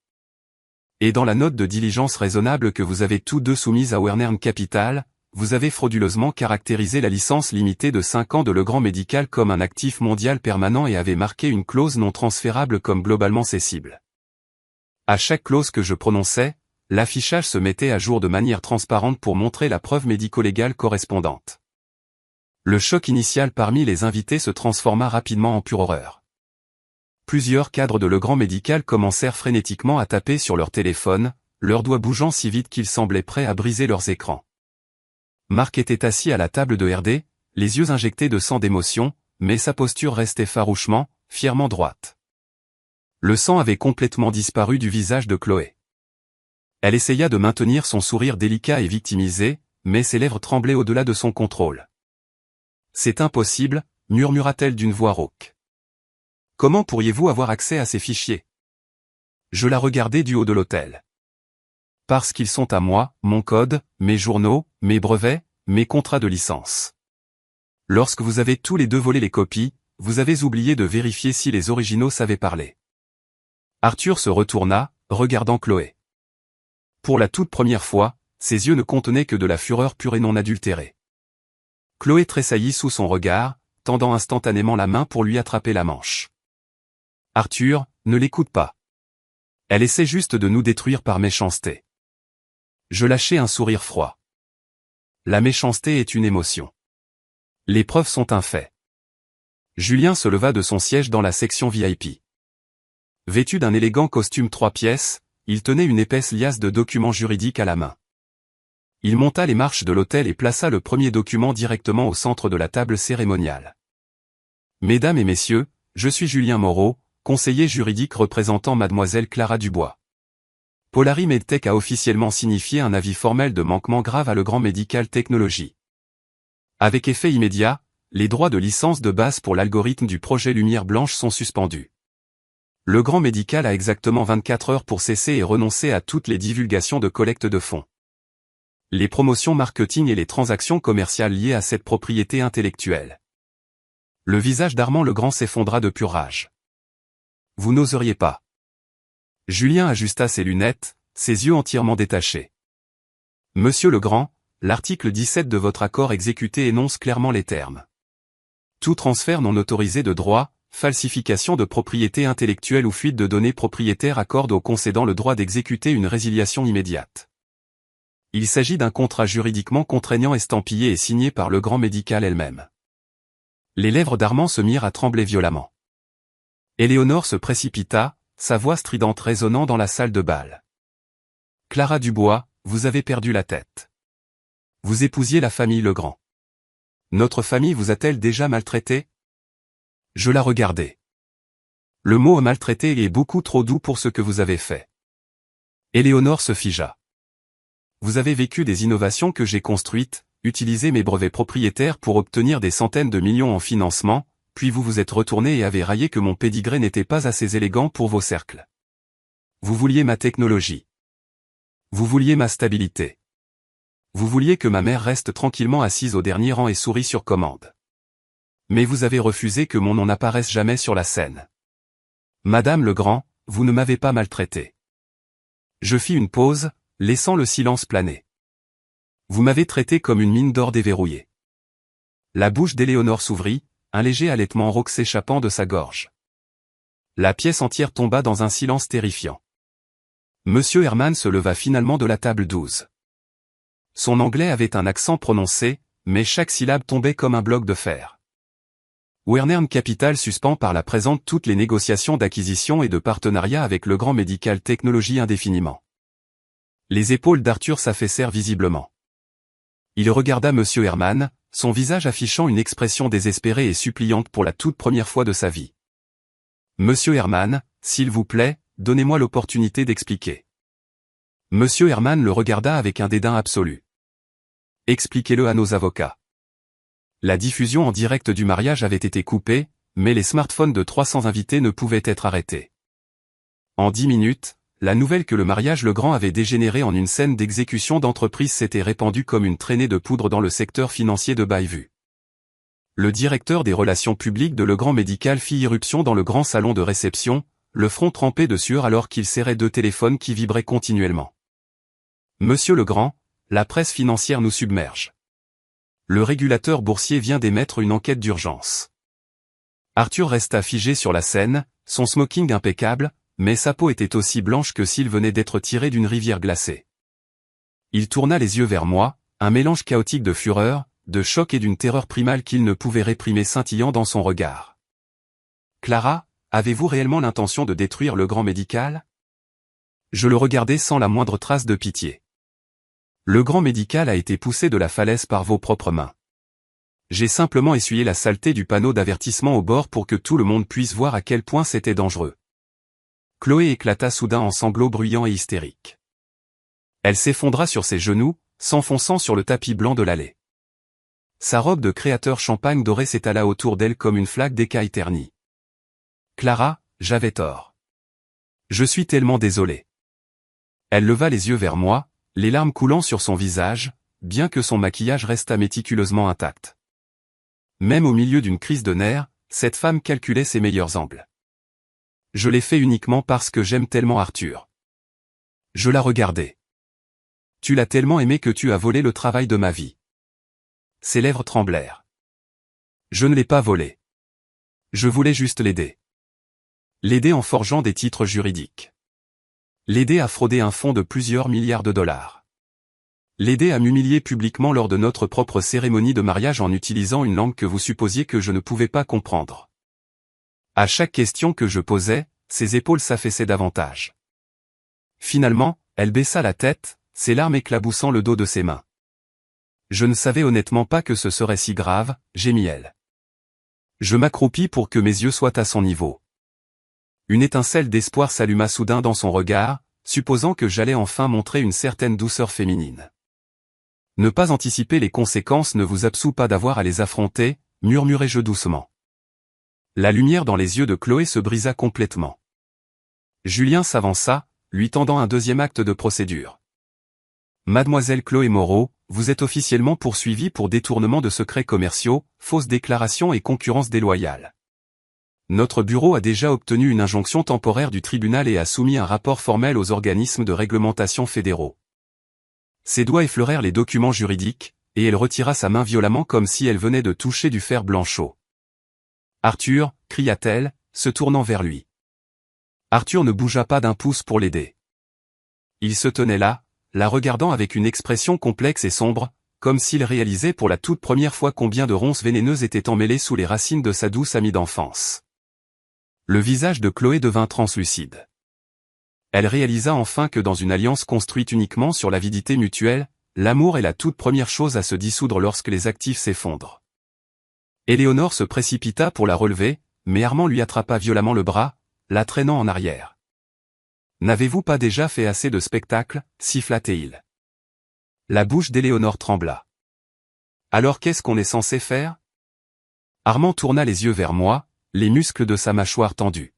Et dans la note de diligence raisonnable que vous avez tous deux soumise à Wernern Capital, vous avez frauduleusement caractérisé la licence limitée de 5 ans de Legrand Médical comme un actif mondial permanent et avez marqué une clause non transférable comme globalement cessible. À chaque clause que je prononçais, l'affichage se mettait à jour de manière transparente pour montrer la preuve médico-légale correspondante. Le choc initial parmi les invités se transforma rapidement en pure horreur. Plusieurs cadres de Legrand Médical commencèrent frénétiquement à taper sur leur téléphone, leurs doigts bougeant si vite qu'ils semblaient prêts à briser leurs écrans. Marc était assis à la table de RD, les yeux injectés de sang d'émotion, mais sa posture restait farouchement, fièrement droite. Le sang avait complètement disparu du visage de Chloé. Elle essaya de maintenir son sourire délicat et victimisé, mais ses lèvres tremblaient au-delà de son contrôle. « C'est impossible, murmura-t-elle d'une voix rauque. Comment pourriez-vous avoir accès à ces fichiers? Je la regardai du haut de l'hôtel. Parce qu'ils sont à moi, mon code, mes journaux, mes brevets, mes contrats de licence. Lorsque vous avez tous les deux volé les copies, vous avez oublié de vérifier si les originaux savaient parler. Arthur se retourna, regardant Chloé. Pour la toute première fois, ses yeux ne contenaient que de la fureur pure et non adultérée. Chloé tressaillit sous son regard, tendant instantanément la main pour lui attraper la manche. Arthur, ne l'écoute pas. Elle essaie juste de nous détruire par méchanceté. Je lâchai un sourire froid. La méchanceté est une émotion. Les preuves sont un fait. Julien se leva de son siège dans la section VIP. Vêtu d'un élégant costume 3 pièces, il tenait une épaisse liasse de documents juridiques à la main. Il monta les marches de l'hôtel et plaça le premier document directement au centre de la table cérémoniale. Mesdames et messieurs, je suis Julien Moreau, conseiller juridique représentant mademoiselle Clara Dubois. Polari Medtech a officiellement signifié un avis formel de manquement grave à Legrand Medical Technologies. Avec effet immédiat, les droits de licence de base pour l'algorithme du projet Lumière Blanche sont suspendus. Legrand Medical a exactement 24 heures pour cesser et renoncer à toutes les divulgations de collecte de fonds. Les promotions marketing et les transactions commerciales liées à cette propriété intellectuelle. Le visage d'Armand Legrand s'effondra de pure rage. Vous n'oseriez pas. Julien ajusta ses lunettes, ses yeux entièrement détachés. Monsieur Legrand, l'article 17 de votre accord exécuté énonce clairement les termes. Tout transfert non autorisé de droits, falsification de propriété intellectuelle ou fuite de données propriétaires accorde au concédant le droit d'exécuter une résiliation immédiate. Il s'agit d'un contrat juridiquement contraignant estampillé et signé par Legrand Medical elle-même. Les lèvres d'Armand se mirent à trembler violemment. Éléonore se précipita, sa voix stridente résonnant dans la salle de bal. Clara Dubois, vous avez perdu la tête. Vous épousiez la famille Legrand. Notre famille vous a-t-elle déjà maltraité? Je la regardai. Le mot maltraité est beaucoup trop doux pour ce que vous avez fait. Éléonore se figea. Vous avez vécu des innovations que j'ai construites, utilisé mes brevets propriétaires pour obtenir des centaines de millions en financement, puis vous vous êtes retourné et avez raillé que mon pédigré n'était pas assez élégant pour vos cercles. Vous vouliez ma technologie. Vous vouliez ma stabilité. Vous vouliez que ma mère reste tranquillement assise au dernier rang et sourie sur commande. Mais vous avez refusé que mon nom n'apparaisse jamais sur la scène. Madame Legrand, vous ne m'avez pas maltraité. Je fis une pause, laissant le silence planer. Vous m'avez traité comme une mine d'or déverrouillée. La bouche d'Éléonore s'ouvrit, un léger halètement rauque s'échappant de sa gorge. La pièce entière tomba dans un silence terrifiant. Monsieur Herman se leva finalement de la table 12. Son anglais avait un accent prononcé, mais chaque syllabe tombait comme un bloc de fer. Wernern Capital suspend par la présente toutes les négociations d'acquisition et de partenariat avec Legrand Medical Technologies indéfiniment. Les épaules d'Arthur s'affaissèrent visiblement. Il regarda Monsieur Herman, son visage affichant une expression désespérée et suppliante pour la toute première fois de sa vie. Monsieur Herman, s'il vous plaît, donnez-moi l'opportunité d'expliquer. Monsieur Herman le regarda avec un dédain absolu. Expliquez-le à nos avocats. La diffusion en direct du mariage avait été coupée, mais les smartphones de 300 invités ne pouvaient être arrêtés. En 10 minutes, la nouvelle que le mariage Legrand avait dégénéré en une scène d'exécution d'entreprise s'était répandue comme une traînée de poudre dans le secteur financier de Bayview. Le directeur des relations publiques de Legrand Medical fit irruption dans le grand salon de réception, le front trempé de sueur alors qu'il serrait 2 téléphones qui vibraient continuellement. Monsieur Legrand, la presse financière nous submerge. Le régulateur boursier vient d'émettre une enquête d'urgence. Arthur resta figé sur la scène, son smoking impeccable, mais sa peau était aussi blanche que s'il venait d'être tiré d'une rivière glacée. Il tourna les yeux vers moi, un mélange chaotique de fureur, de choc et d'une terreur primale qu'il ne pouvait réprimer scintillant dans son regard. Clara, avez-vous réellement l'intention de détruire Legrand Medical? Je le regardai sans la moindre trace de pitié. Legrand Medical a été poussé de la falaise par vos propres mains. J'ai simplement essuyé la saleté du panneau d'avertissement au bord pour que tout le monde puisse voir à quel point c'était dangereux. Chloé éclata soudain en sanglots bruyants et hystériques. Elle s'effondra sur ses genoux, s'enfonçant sur le tapis blanc de l'allée. Sa robe de créateur champagne doré s'étala autour d'elle comme une flaque d'écaille ternie. Clara, j'avais tort. Je suis tellement désolé. Elle leva les yeux vers moi, les larmes coulant sur son visage, bien que son maquillage restât méticuleusement intact. Même au milieu d'une crise de nerfs, cette femme calculait ses meilleurs angles. Je l'ai fait uniquement parce que j'aime tellement Arthur. Je la regardais. Tu l'as tellement aimé que tu as volé le travail de ma vie. Ses lèvres tremblèrent. Je ne l'ai pas volé. Je voulais juste l'aider. L'aider en forgeant des titres juridiques. L'aider à frauder un fonds de plusieurs milliards de dollars. L'aider à m'humilier publiquement lors de notre propre cérémonie de mariage en utilisant une langue que vous supposiez que je ne pouvais pas comprendre. À chaque question que je posais, ses épaules s'affaissaient davantage. Finalement, elle baissa la tête, ses larmes éclaboussant le dos de ses mains. Je ne savais honnêtement pas que ce serait si grave, gémit-elle. Je m'accroupis pour que mes yeux soient à son niveau. Une étincelle d'espoir s'alluma soudain dans son regard, supposant que j'allais enfin montrer une certaine douceur féminine. Ne pas anticiper les conséquences ne vous absout pas d'avoir à les affronter, murmurai-je doucement. La lumière dans les yeux de Chloé se brisa complètement. Julien s'avança, lui tendant un deuxième acte de procédure. Mademoiselle Chloé Moreau, vous êtes officiellement poursuivie pour détournement de secrets commerciaux, fausses déclarations et concurrence déloyale. Notre bureau a déjà obtenu une injonction temporaire du tribunal et a soumis un rapport formel aux organismes de réglementation fédéraux. Ses doigts effleurèrent les documents juridiques, et elle retira sa main violemment comme si elle venait de toucher du fer blanc chaud. « Arthur » cria-t-elle, se tournant vers lui. Arthur ne bougea pas d'un pouce pour l'aider. Il se tenait là, la regardant avec une expression complexe et sombre, comme s'il réalisait pour la toute première fois combien de ronces vénéneuses étaient emmêlées sous les racines de sa douce amie d'enfance. Le visage de Chloé devint translucide. Elle réalisa enfin que dans une alliance construite uniquement sur l'avidité mutuelle, l'amour est la toute première chose à se dissoudre lorsque les actifs s'effondrent. Éléonore se précipita pour la relever, mais Armand lui attrapa violemment le bras, la traînant en arrière. « N'avez-vous pas déjà fait assez de spectacles » siffla-t-il. La bouche d'Éléonore trembla. « Alors qu'est-ce qu'on est censé faire » Armand tourna les yeux vers moi, les muscles de sa mâchoire tendus.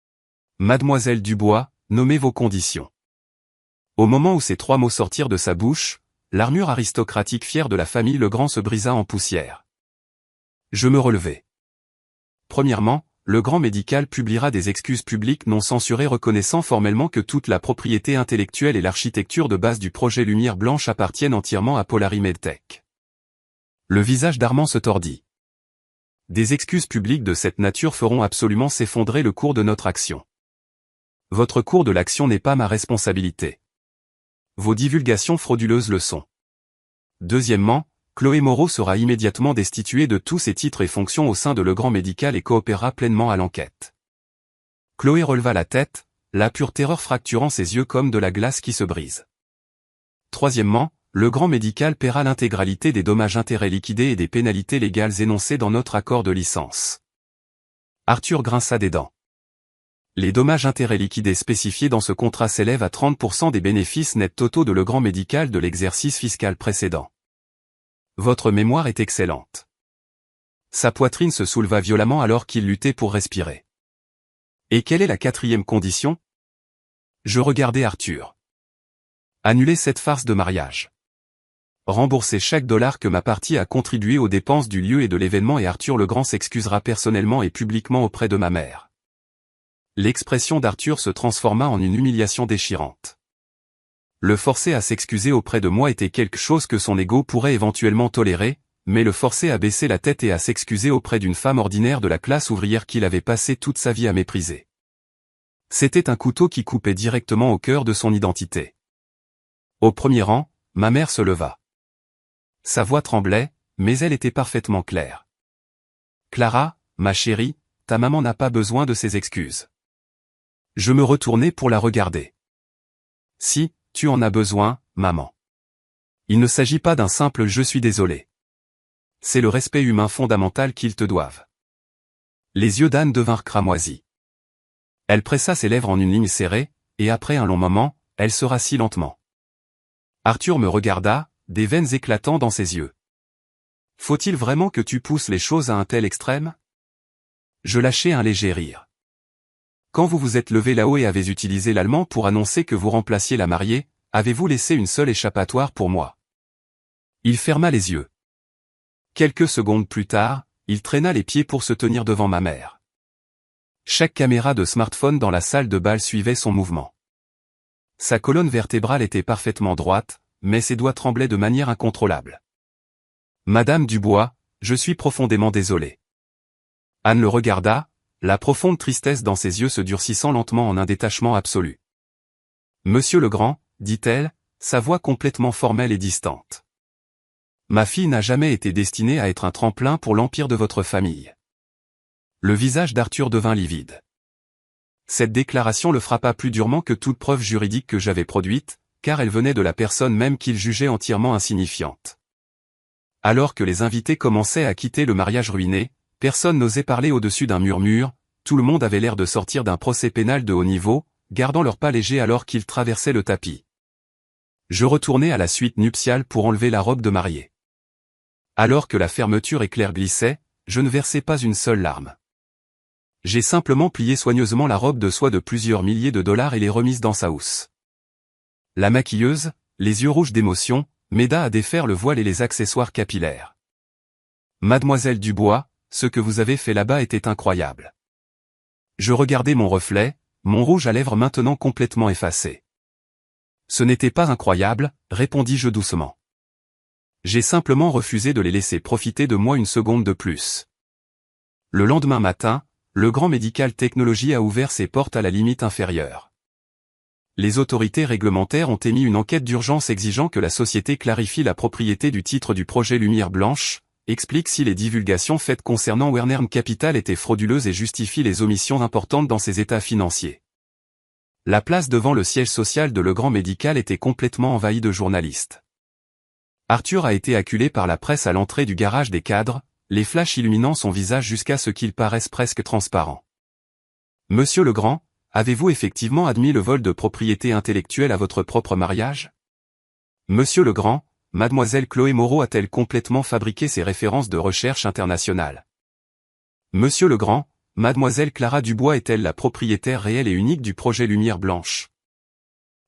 « Mademoiselle Dubois, nommez vos conditions. » Au moment où ces trois mots sortirent de sa bouche, l'armure aristocratique fière de la famille Legrand se brisa en poussière. Je me relevai. Premièrement, le grand médical publiera des excuses publiques non censurées reconnaissant formellement que toute la propriété intellectuelle et l'architecture de base du projet Lumière Blanche appartiennent entièrement à Polari Medtech. Le visage d'Armand se tordit. Des excuses publiques de cette nature feront absolument s'effondrer le cours de notre action. Votre cours de l'action n'est pas ma responsabilité. Vos divulgations frauduleuses le sont. Deuxièmement, Chloé Moreau sera immédiatement destituée de tous ses titres et fonctions au sein de Legrand Médical et coopérera pleinement à l'enquête. Chloé releva la tête, la pure terreur fracturant ses yeux comme de la glace qui se brise. Troisièmement, Legrand Médical paiera l'intégralité des dommages-intérêts liquidés et des pénalités légales énoncées dans notre accord de licence. Arthur grinça des dents. Les dommages-intérêts liquidés spécifiés dans ce contrat s'élèvent à 30% des bénéfices nets totaux de Legrand Médical de l'exercice fiscal précédent. Votre mémoire est excellente. Sa poitrine se souleva violemment alors qu'il luttait pour respirer. Et quelle est la quatrième condition ? Je regardai Arthur. Annuler cette farce de mariage. Rembourser chaque dollar que ma partie a contribué aux dépenses du lieu et de l'événement et Arthur Legrand s'excusera personnellement et publiquement auprès de ma mère. L'expression d'Arthur se transforma en une humiliation déchirante. Le forcer à s'excuser auprès de moi était quelque chose que son ego pourrait éventuellement tolérer, mais le forcer à baisser la tête et à s'excuser auprès d'une femme ordinaire de la classe ouvrière qu'il avait passé toute sa vie à mépriser. C'était un couteau qui coupait directement au cœur de son identité. Au premier rang, ma mère se leva. Sa voix tremblait, mais elle était parfaitement claire. « Clara, ma chérie, ta maman n'a pas besoin de ses excuses. » Je me retournai pour la regarder. « Si, tu en as besoin, maman. Il ne s'agit pas d'un simple « je suis désolé ». C'est le respect humain fondamental qu'ils te doivent. » Les yeux d'Anne devinrent cramoisis. Elle pressa ses lèvres en une ligne serrée, et après un long moment, elle se rassit lentement. Arthur me regarda, des veines éclatant dans ses yeux. Faut-il vraiment que tu pousses les choses à un tel extrême? Je lâchai un léger rire. Quand vous vous êtes levé là-haut et avez utilisé l'allemand pour annoncer que vous remplaciez la mariée, avez-vous laissé une seule échappatoire pour moi? Il ferma les yeux. Quelques secondes plus tard, il traîna les pieds pour se tenir devant ma mère. Chaque caméra de smartphone dans la salle de bal suivait son mouvement. Sa colonne vertébrale était parfaitement droite, mais ses doigts tremblaient de manière incontrôlable. Madame Dubois, je suis profondément désolé. Anne le regarda, la profonde tristesse dans ses yeux se durcissant lentement en un détachement absolu. Monsieur Legrand, dit-elle, sa voix complètement formelle et distante. Ma fille n'a jamais été destinée à être un tremplin pour l'empire de votre famille. Le visage d'Arthur devint livide. Cette déclaration le frappa plus durement que toute preuve juridique que j'avais produite, car elle venait de la personne même qu'il jugeait entièrement insignifiante. Alors que les invités commençaient à quitter le mariage ruiné, personne n'osait parler au-dessus d'un murmure, tout le monde avait l'air de sortir d'un procès pénal de haut niveau, gardant leur pas léger alors qu'ils traversaient le tapis. Je retournai à la suite nuptiale pour enlever la robe de mariée. Alors que la fermeture éclair glissait, je ne versai pas une seule larme. J'ai simplement plié soigneusement la robe de soie de plusieurs milliers de dollars et les remise dans sa housse. La maquilleuse, les yeux rouges d'émotion, m'aida à défaire le voile et les accessoires capillaires. Mademoiselle Dubois, ce que vous avez fait là-bas était incroyable. Je regardais mon reflet, mon rouge à lèvres maintenant complètement effacé. Ce n'était pas incroyable, répondis-je doucement. J'ai simplement refusé de les laisser profiter de moi une seconde de plus. Le lendemain matin, le Grand Médical Technologie a ouvert ses portes à la limite inférieure. Les autorités réglementaires ont émis une enquête d'urgence exigeant que la société clarifie la propriété du titre du projet Lumière Blanche, explique si les divulgations faites concernant Wernern Capital étaient frauduleuses et justifie les omissions importantes dans ses états financiers. La place devant le siège social de Le Grand Médical était complètement envahie de journalistes. Arthur a été acculé par la presse à l'entrée du garage des cadres, les flashs illuminant son visage jusqu'à ce qu'il paraisse presque transparent. Monsieur Legrand, avez-vous effectivement admis le vol de propriété intellectuelle à votre propre mariage? Monsieur Legrand, mademoiselle Chloé Moreau a-t-elle complètement fabriqué ses références de recherche internationale? Monsieur Legrand, mademoiselle Clara Dubois est-elle la propriétaire réelle et unique du projet Lumière Blanche?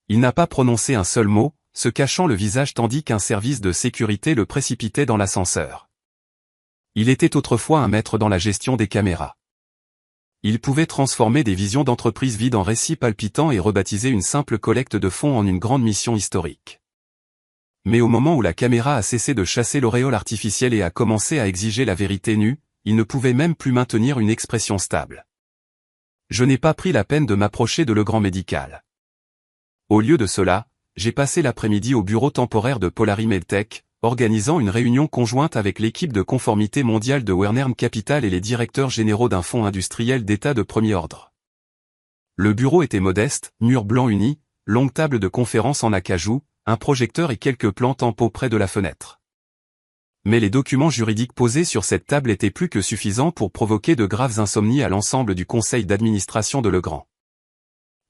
Il n'a pas prononcé un seul mot, se cachant le visage tandis qu'un service de sécurité le précipitait dans l'ascenseur. Il était autrefois un maître dans la gestion des caméras. Il pouvait transformer des visions d'entreprise vides en récits palpitants et rebaptiser une simple collecte de fonds en une grande mission historique. Mais au moment où la caméra a cessé de chasser l'auréole artificielle et a commencé à exiger la vérité nue, il ne pouvait même plus maintenir une expression stable. Je n'ai pas pris la peine de m'approcher de Le Grand Médical. Au lieu de cela, j'ai passé l'après-midi au bureau temporaire de Polari Medtech, organisant une réunion conjointe avec l'équipe de conformité mondiale de Wernern Capital et les directeurs généraux d'un fonds industriel d'État de premier ordre. Le bureau était modeste, murs blancs unis, longue table de conférence en acajou, un projecteur et quelques plantes en pot près de la fenêtre. Mais les documents juridiques posés sur cette table étaient plus que suffisants pour provoquer de graves insomnies à l'ensemble du conseil d'administration de Legrand.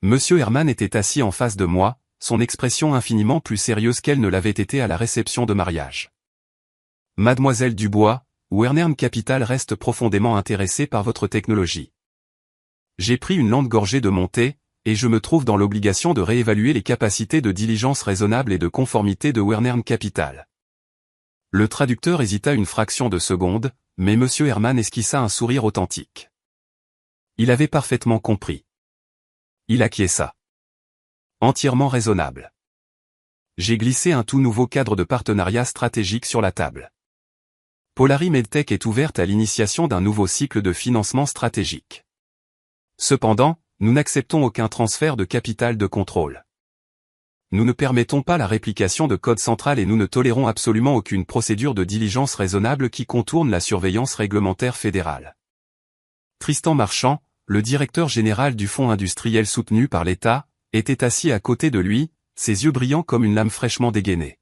Monsieur Herman était assis en face de moi, son expression infiniment plus sérieuse qu'elle ne l'avait été à la réception de mariage. Mademoiselle Dubois, Wernern Capital reste profondément intéressé par votre technologie. J'ai pris une lente gorgée de mon thé, et je me trouve dans l'obligation de réévaluer les capacités de diligence raisonnable et de conformité de Wernern Capital. Le traducteur hésita une fraction de seconde, mais monsieur Herman esquissa un sourire authentique. Il avait parfaitement compris. Il acquiesça. Entièrement raisonnable. J'ai glissé un tout nouveau cadre de partenariat stratégique sur la table. Polari Medtech est ouverte à l'initiation d'un nouveau cycle de financement stratégique. Cependant, nous n'acceptons aucun transfert de capital de contrôle. Nous ne permettons pas la réplication de code central et nous ne tolérons absolument aucune procédure de diligence raisonnable qui contourne la surveillance réglementaire fédérale. Tristan Marchand, le directeur général du fonds industriel soutenu par l'État, était assis à côté de lui, ses yeux brillants comme une lame fraîchement dégainée.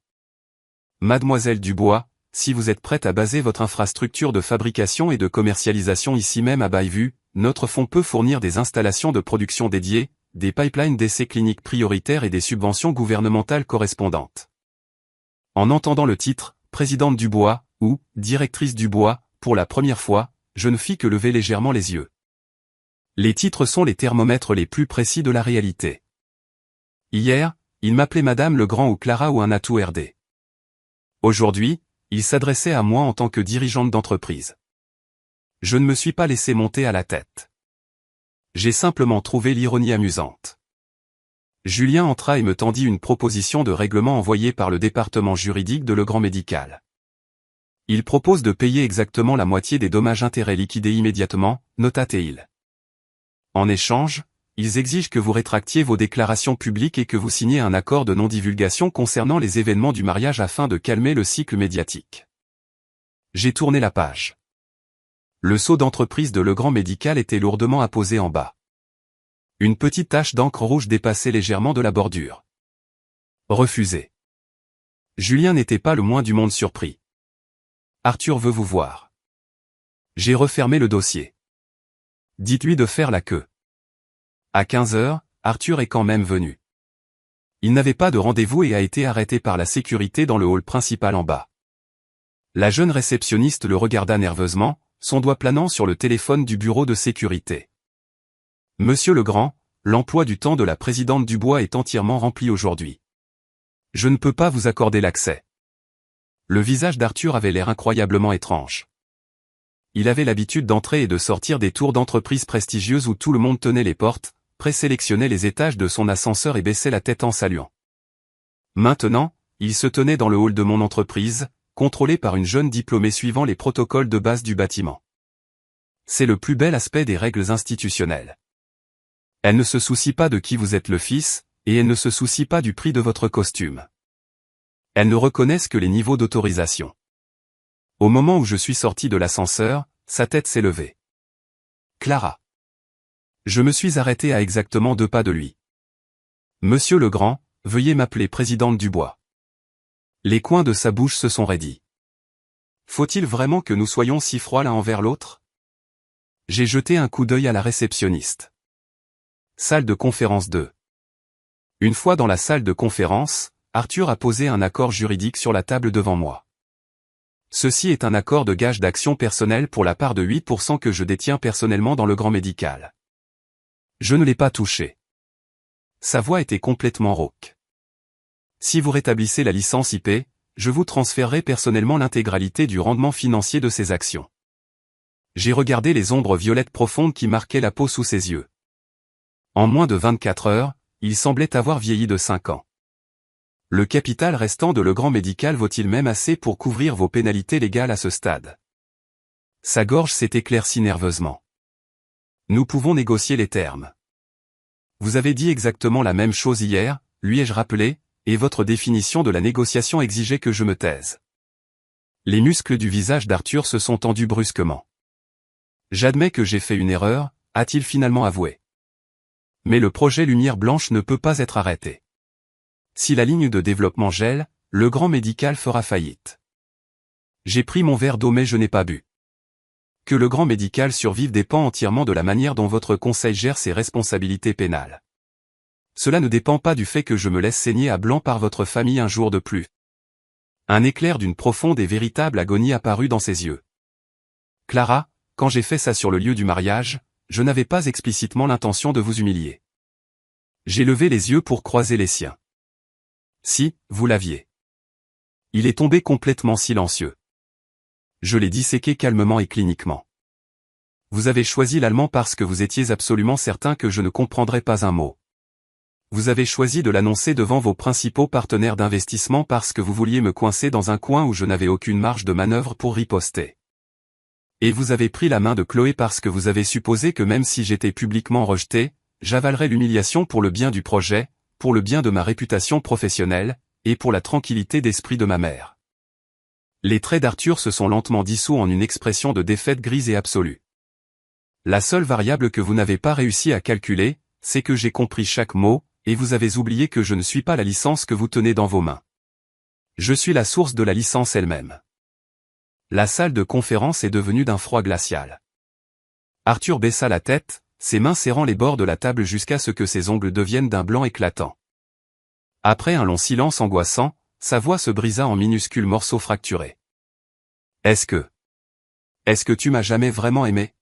Mademoiselle Dubois, si vous êtes prête à baser votre infrastructure de fabrication et de commercialisation ici même à Bayview, notre fonds peut fournir des installations de production dédiées, des pipelines d'essais cliniques prioritaires et des subventions gouvernementales correspondantes. En entendant le titre, présidente Dubois, ou directrice Dubois, pour la première fois, je ne fis que lever légèrement les yeux. Les titres sont les thermomètres les plus précis de la réalité. Hier, il m'appelait Madame Legrand ou Clara ou un atout RD. Aujourd'hui, il s'adressait à moi en tant que dirigeante d'entreprise. Je ne me suis pas laissé monter à la tête. J'ai simplement trouvé l'ironie amusante. Julien entra et me tendit une proposition de règlement envoyée par le département juridique de Legrand Médical. Il propose de payer exactement la moitié des dommages-intérêts liquidés immédiatement, notate-t-il. En échange, ils exigent que vous rétractiez vos déclarations publiques et que vous signiez un accord de non-divulgation concernant les événements du mariage afin de calmer le cycle médiatique. J'ai tourné la page. Le sceau d'entreprise de Legrand Médical était lourdement apposé en bas. Une petite tache d'encre rouge dépassait légèrement de la bordure. Refusé. Julien n'était pas le moins du monde surpris. Arthur veut vous voir. J'ai refermé le dossier. Dites-lui de faire la queue. À 15 heures, Arthur est quand même venu. Il n'avait pas de rendez-vous et a été arrêté par la sécurité dans le hall principal en bas. La jeune réceptionniste le regarda nerveusement, son doigt planant sur le téléphone du bureau de sécurité. Monsieur Legrand, l'emploi du temps de la présidente Dubois est entièrement rempli aujourd'hui. Je ne peux pas vous accorder l'accès. Le visage d'Arthur avait l'air incroyablement étrange. Il avait l'habitude d'entrer et de sortir des tours d'entreprise prestigieuses où tout le monde tenait les portes, présélectionnait les étages de son ascenseur et baissait la tête en saluant. Maintenant, il se tenait dans le hall de mon entreprise, contrôlé par une jeune diplômée suivant les protocoles de base du bâtiment. C'est le plus bel aspect des règles institutionnelles. Elle ne se soucie pas de qui vous êtes le fils, et elle ne se soucie pas du prix de votre costume. Elles ne reconnaissent que les niveaux d'autorisation. Au moment où je suis sorti de l'ascenseur, sa tête s'est levée. Clara. Je me suis arrêté à exactement 2 pas de lui. Monsieur Legrand, veuillez m'appeler présidente Dubois. Les coins de sa bouche se sont raidis. Faut-il vraiment que nous soyons si froids l'un envers l'autre? J'ai jeté un coup d'œil à la réceptionniste. Salle de conférence 2. Une fois dans la salle de conférence, Arthur a posé un accord juridique sur la table devant moi. Ceci est un accord de gage d'action personnelle pour la part de 8% que je détiens personnellement dans Legrand Médical. Je ne l'ai pas touché. Sa voix était complètement rauque. Si vous rétablissez la licence IP, je vous transférerai personnellement l'intégralité du rendement financier de ces actions. J'ai regardé les ombres violettes profondes qui marquaient la peau sous ses yeux. En moins de 24 heures, il semblait avoir vieilli de 5 ans. Le capital restant de Legrand Médical vaut-il même assez pour couvrir vos pénalités légales à ce stade? Sa gorge s'est éclaircie nerveusement. Nous pouvons négocier les termes. Vous avez dit exactement la même chose hier, lui ai-je rappelé, et votre définition de la négociation exigeait que je me taise. Les muscles du visage d'Arthur se sont tendus brusquement. J'admets que j'ai fait une erreur, a-t-il finalement avoué. Mais le projet Lumière Blanche ne peut pas être arrêté. Si la ligne de développement gèle, Legrand Médical fera faillite. J'ai pris mon verre d'eau mais je n'ai pas bu. Que Legrand Médical survive dépend entièrement de la manière dont votre conseil gère ses responsabilités pénales. Cela ne dépend pas du fait que je me laisse saigner à blanc par votre famille un jour de plus. Un éclair d'une profonde et véritable agonie apparut dans ses yeux. Clara, quand j'ai fait ça sur le lieu du mariage, je n'avais pas explicitement l'intention de vous humilier. J'ai levé les yeux pour croiser les siens. Si, vous l'aviez. Il est tombé complètement silencieux. Je l'ai disséqué calmement et cliniquement. Vous avez choisi l'allemand parce que vous étiez absolument certain que je ne comprendrais pas un mot. Vous avez choisi de l'annoncer devant vos principaux partenaires d'investissement parce que vous vouliez me coincer dans un coin où je n'avais aucune marge de manœuvre pour riposter. Et vous avez pris la main de Chloé parce que vous avez supposé que même si j'étais publiquement rejeté, j'avalerais l'humiliation pour le bien du projet, pour le bien de ma réputation professionnelle, et pour la tranquillité d'esprit de ma mère. Les traits d'Arthur se sont lentement dissous en une expression de défaite grise et absolue. La seule variable que vous n'avez pas réussi à calculer, c'est que j'ai compris chaque mot, et vous avez oublié que je ne suis pas la licence que vous tenez dans vos mains. Je suis la source de la licence elle-même. La salle de conférence est devenue d'un froid glacial. Arthur baissa la tête, ses mains serrant les bords de la table jusqu'à ce que ses ongles deviennent d'un blanc éclatant. Après un long silence angoissant, sa voix se brisa en minuscules morceaux fracturés. Est-ce que tu m'as jamais vraiment aimé?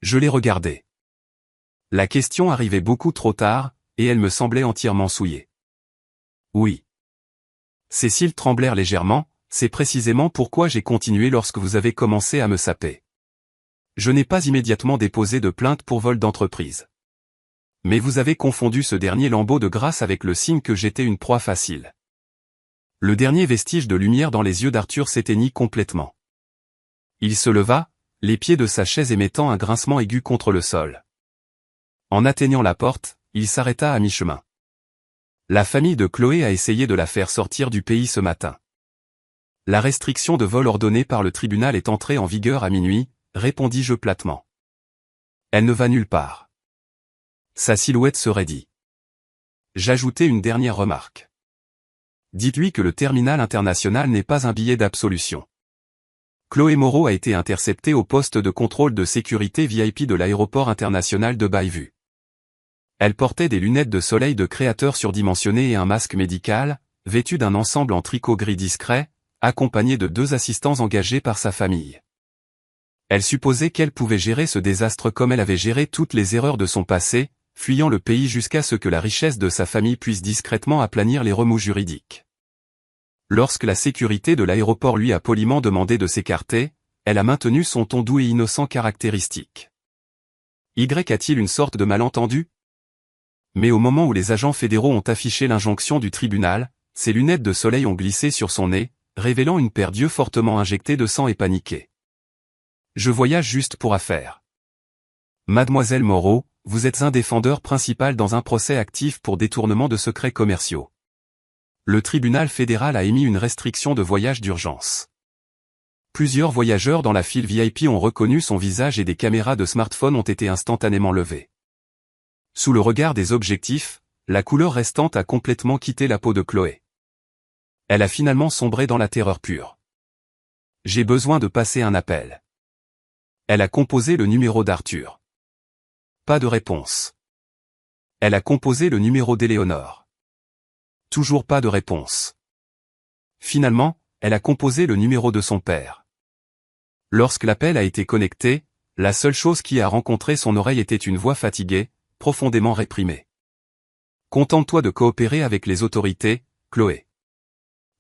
Je l'ai regardé. La question arrivait beaucoup trop tard, et elle me semblait entièrement souillée. Oui. Ses cils tremblèrent légèrement, c'est précisément pourquoi j'ai continué lorsque vous avez commencé à me saper. Je n'ai pas immédiatement déposé de plainte pour vol d'entreprise. Mais vous avez confondu ce dernier lambeau de grâce avec le signe que j'étais une proie facile. Le dernier vestige de lumière dans les yeux d'Arthur s'éteignit complètement. Il se leva, les pieds de sa chaise émettant un grincement aigu contre le sol. En atteignant la porte, il s'arrêta à mi-chemin. La famille de Chloé a essayé de la faire sortir du pays ce matin. La restriction de vol ordonnée par le tribunal est entrée en vigueur à minuit, répondis-je platement. Elle ne va nulle part. Sa silhouette se raidit. J'ajoutai une dernière remarque. Dites-lui que le terminal international n'est pas un billet d'absolution. Chloé Moreau a été interceptée au poste de contrôle de sécurité VIP de l'aéroport international de Bayview. Elle portait des lunettes de soleil de créateur surdimensionnées et un masque médical, vêtue d'un ensemble en tricot gris discret, accompagnée de 2 assistants engagés par sa famille. Elle supposait qu'elle pouvait gérer ce désastre comme elle avait géré toutes les erreurs de son passé, fuyant le pays jusqu'à ce que la richesse de sa famille puisse discrètement aplanir les remous juridiques. Lorsque la sécurité de l'aéroport lui a poliment demandé de s'écarter, elle a maintenu son ton doux et innocent caractéristique. Y a-t-il une sorte de malentendu? Mais au moment où les agents fédéraux ont affiché l'injonction du tribunal, ses lunettes de soleil ont glissé sur son nez, révélant une paire d'yeux fortement injectés de sang et paniqués. Je voyage juste pour affaire. Mademoiselle Moreau, vous êtes un défendeur principal dans un procès actif pour détournement de secrets commerciaux. Le tribunal fédéral a émis une restriction de voyage d'urgence. Plusieurs voyageurs dans la file VIP ont reconnu son visage et des caméras de smartphone ont été instantanément levées. Sous le regard des objectifs, la couleur restante a complètement quitté la peau de Chloé. Elle a finalement sombré dans la terreur pure. J'ai besoin de passer un appel. Elle a composé le numéro d'Arthur. Pas de réponse. Elle a composé le numéro d'Éléonore. Toujours pas de réponse. Finalement, elle a composé le numéro de son père. Lorsque l'appel a été connecté, la seule chose qui a rencontré son oreille était une voix fatiguée, profondément réprimée. Contente-toi de coopérer avec les autorités, Chloé.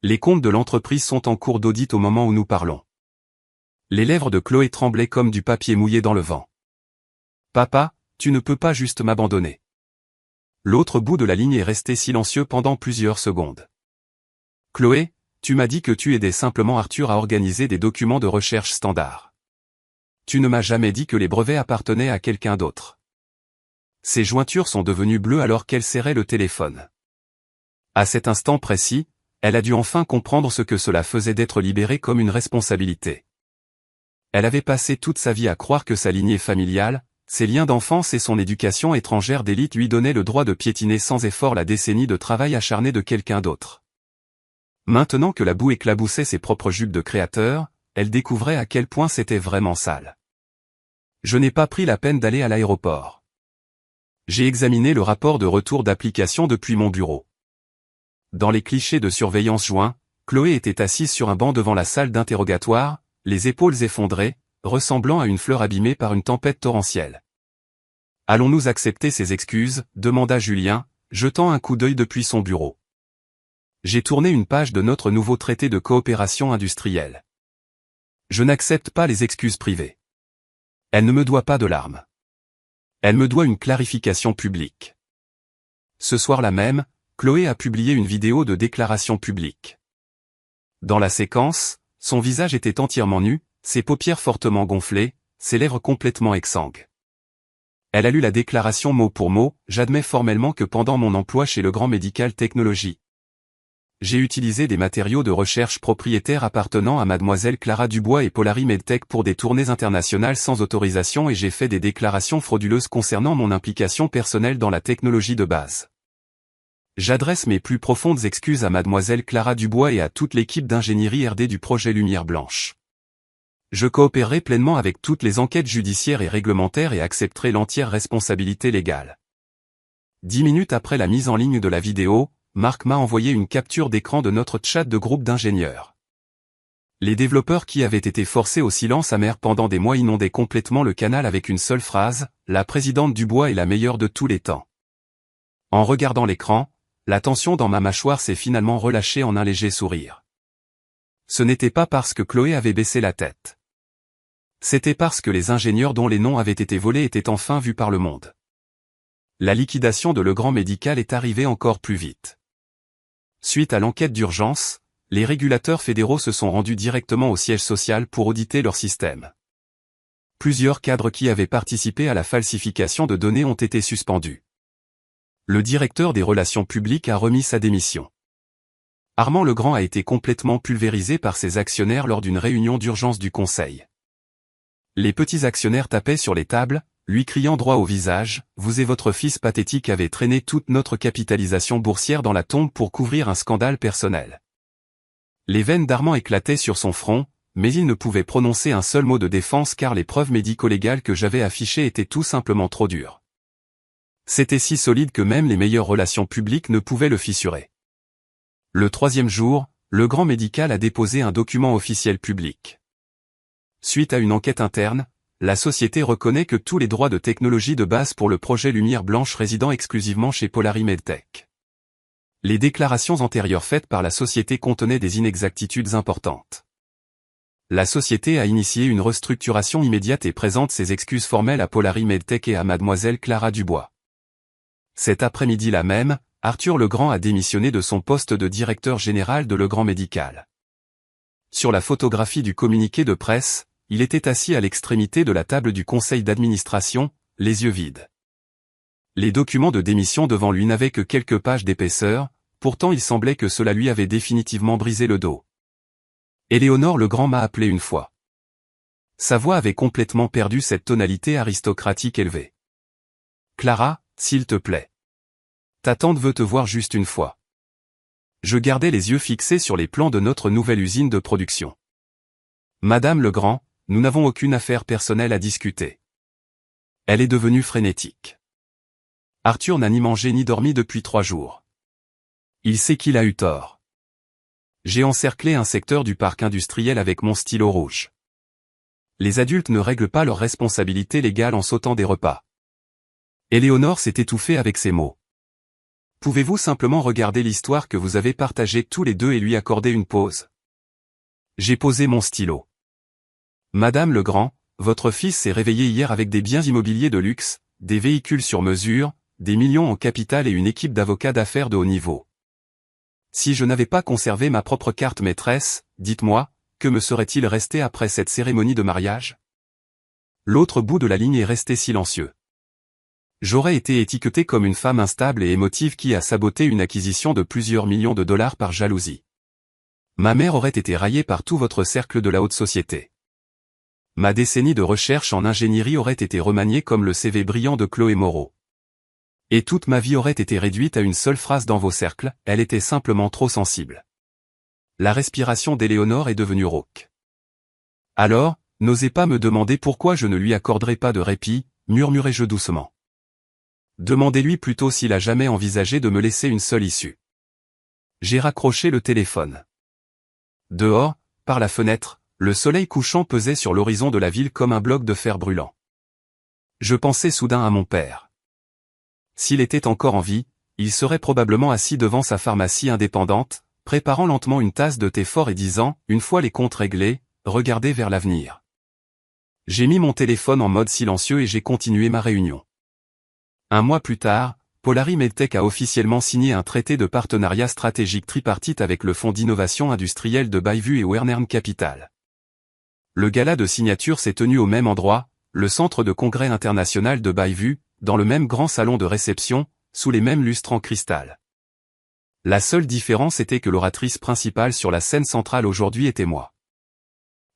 Les comptes de l'entreprise sont en cours d'audit au moment où nous parlons. Les lèvres de Chloé tremblaient comme du papier mouillé dans le vent. Papa, tu ne peux pas juste m'abandonner. L'autre bout de la ligne est resté silencieux pendant plusieurs secondes. Chloé, tu m'as dit que tu aidais simplement Arthur à organiser des documents de recherche standards. Tu ne m'as jamais dit que les brevets appartenaient à quelqu'un d'autre. Ses jointures sont devenues bleues alors qu'elle serrait le téléphone. À cet instant précis, elle a dû enfin comprendre ce que cela faisait d'être libérée comme une responsabilité. Elle avait passé toute sa vie à croire que sa lignée familiale, ses liens d'enfance et son éducation étrangère d'élite lui donnaient le droit de piétiner sans effort la décennie de travail acharné de quelqu'un d'autre. Maintenant que la boue éclaboussait ses propres jupes de créateur, elle découvrait à quel point c'était vraiment sale. Je n'ai pas pris la peine d'aller à l'aéroport. J'ai examiné le rapport de retour d'application depuis mon bureau. Dans les clichés de surveillance joints, Chloé était assise sur un banc devant la salle d'interrogatoire, les épaules effondrées, ressemblant à une fleur abîmée par une tempête torrentielle. « Allons-nous accepter ces excuses ?» demanda Julien, jetant un coup d'œil depuis son bureau. J'ai tourné une page de notre nouveau traité de coopération industrielle. Je n'accepte pas les excuses privées. Elle ne me doit pas de larmes. Elle me doit une clarification publique. Ce soir-là même, Chloé a publié une vidéo de déclaration publique. Dans la séquence, son visage était entièrement nu, ses paupières fortement gonflées, ses lèvres complètement exsangues. Elle a lu la déclaration mot pour mot, j'admets formellement que pendant mon emploi chez Legrand Medical Technologies, j'ai utilisé des matériaux de recherche propriétaires appartenant à mademoiselle Clara Dubois et Polari Medtech pour des tournées internationales sans autorisation et j'ai fait des déclarations frauduleuses concernant mon implication personnelle dans la technologie de base. J'adresse mes plus profondes excuses à mademoiselle Clara Dubois et à toute l'équipe d'ingénierie R&D du projet Lumière Blanche. Je coopérerai pleinement avec toutes les enquêtes judiciaires et réglementaires et accepterai l'entière responsabilité légale. 10 minutes après la mise en ligne de la vidéo, Marc m'a envoyé une capture d'écran de notre chat de groupe d'ingénieurs. Les développeurs qui avaient été forcés au silence amer pendant des mois inondaient complètement le canal avec une seule phrase, « La présidente Dubois est la meilleure de tous les temps ». En regardant l'écran, la tension dans ma mâchoire s'est finalement relâchée en un léger sourire. Ce n'était pas parce que Chloé avait baissé la tête. C'était parce que les ingénieurs dont les noms avaient été volés étaient enfin vus par le monde. La liquidation de Legrand Médical est arrivée encore plus vite. Suite à l'enquête d'urgence, les régulateurs fédéraux se sont rendus directement au siège social pour auditer leur système. Plusieurs cadres qui avaient participé à la falsification de données ont été suspendus. Le directeur des relations publiques a remis sa démission. Armand Legrand a été complètement pulvérisé par ses actionnaires lors d'une réunion d'urgence du conseil. Les petits actionnaires tapaient sur les tables, lui criant droit au visage, « Vous et votre fils pathétique avez traîné toute notre capitalisation boursière dans la tombe pour couvrir un scandale personnel. » Les veines d'Armand éclataient sur son front, mais il ne pouvait prononcer un seul mot de défense car les preuves médico-légales que j'avais affichées étaient tout simplement trop dures. C'était si solide que même les meilleures relations publiques ne pouvaient le fissurer. Le troisième jour, Legrand Médical a déposé un document officiel public. Suite à une enquête interne, la société reconnaît que tous les droits de technologie de base pour le projet Lumière Blanche résident exclusivement chez Polari Medtech. Les déclarations antérieures faites par la société contenaient des inexactitudes importantes. La société a initié une restructuration immédiate et présente ses excuses formelles à Polari Medtech et à mademoiselle Clara Dubois. Cet après-midi-là même, Arthur Legrand a démissionné de son poste de directeur général de Legrand Médical. Sur la photographie du communiqué de presse, il était assis à l'extrémité de la table du conseil d'administration, les yeux vides. Les documents de démission devant lui n'avaient que quelques pages d'épaisseur, pourtant il semblait que cela lui avait définitivement brisé le dos. Éléonore Legrand m'a appelé une fois. Sa voix avait complètement perdu cette tonalité aristocratique élevée. « Clara, s'il te plaît. Ta tante veut te voir juste une fois. » Je gardais les yeux fixés sur les plans de notre nouvelle usine de production. « Madame Legrand, nous n'avons aucune affaire personnelle à discuter. » Elle est devenue frénétique. Arthur n'a ni mangé ni dormi depuis 3 jours. Il sait qu'il a eu tort. J'ai encerclé un secteur du parc industriel avec mon stylo rouge. Les adultes ne règlent pas leurs responsabilités légales en sautant des repas. Éléonore s'est étouffée avec ces mots. Pouvez-vous simplement regarder l'histoire que vous avez partagée tous les deux et lui accorder une pause? J'ai posé mon stylo. Madame Legrand, votre fils s'est réveillé hier avec des biens immobiliers de luxe, des véhicules sur mesure, des millions en capital et une équipe d'avocats d'affaires de haut niveau. Si je n'avais pas conservé ma propre carte maîtresse, dites-moi, que me serait-il resté après cette cérémonie de mariage? L'autre bout de la ligne est resté silencieux. J'aurais été étiqueté comme une femme instable et émotive qui a saboté une acquisition de plusieurs millions de dollars par jalousie. Ma mère aurait été raillée par tout votre cercle de la haute société. Ma décennie de recherche en ingénierie aurait été remaniée comme le CV brillant de Chloé Moreau. Et toute ma vie aurait été réduite à une seule phrase dans vos cercles, elle était simplement trop sensible. La respiration d'Éléonore est devenue rauque. Alors, n'osez pas me demander pourquoi je ne lui accorderai pas de répit, murmurai-je doucement. Demandez-lui plutôt s'il a jamais envisagé de me laisser une seule issue. J'ai raccroché le téléphone. Dehors, par la fenêtre, le soleil couchant pesait sur l'horizon de la ville comme un bloc de fer brûlant. Je pensais soudain à mon père. S'il était encore en vie, il serait probablement assis devant sa pharmacie indépendante, préparant lentement une tasse de thé fort et disant, une fois les comptes réglés, regardez vers l'avenir. J'ai mis mon téléphone en mode silencieux et j'ai continué ma réunion. Un mois plus tard, Polari Medtech a officiellement signé un traité de partenariat stratégique tripartite avec le Fonds d'innovation industrielle de Bayview et Wernern Capital. Le gala de signature s'est tenu au même endroit, le centre de congrès international de Bayview, dans le même grand salon de réception, sous les mêmes lustres en cristal. La seule différence était que l'oratrice principale sur la scène centrale aujourd'hui était moi.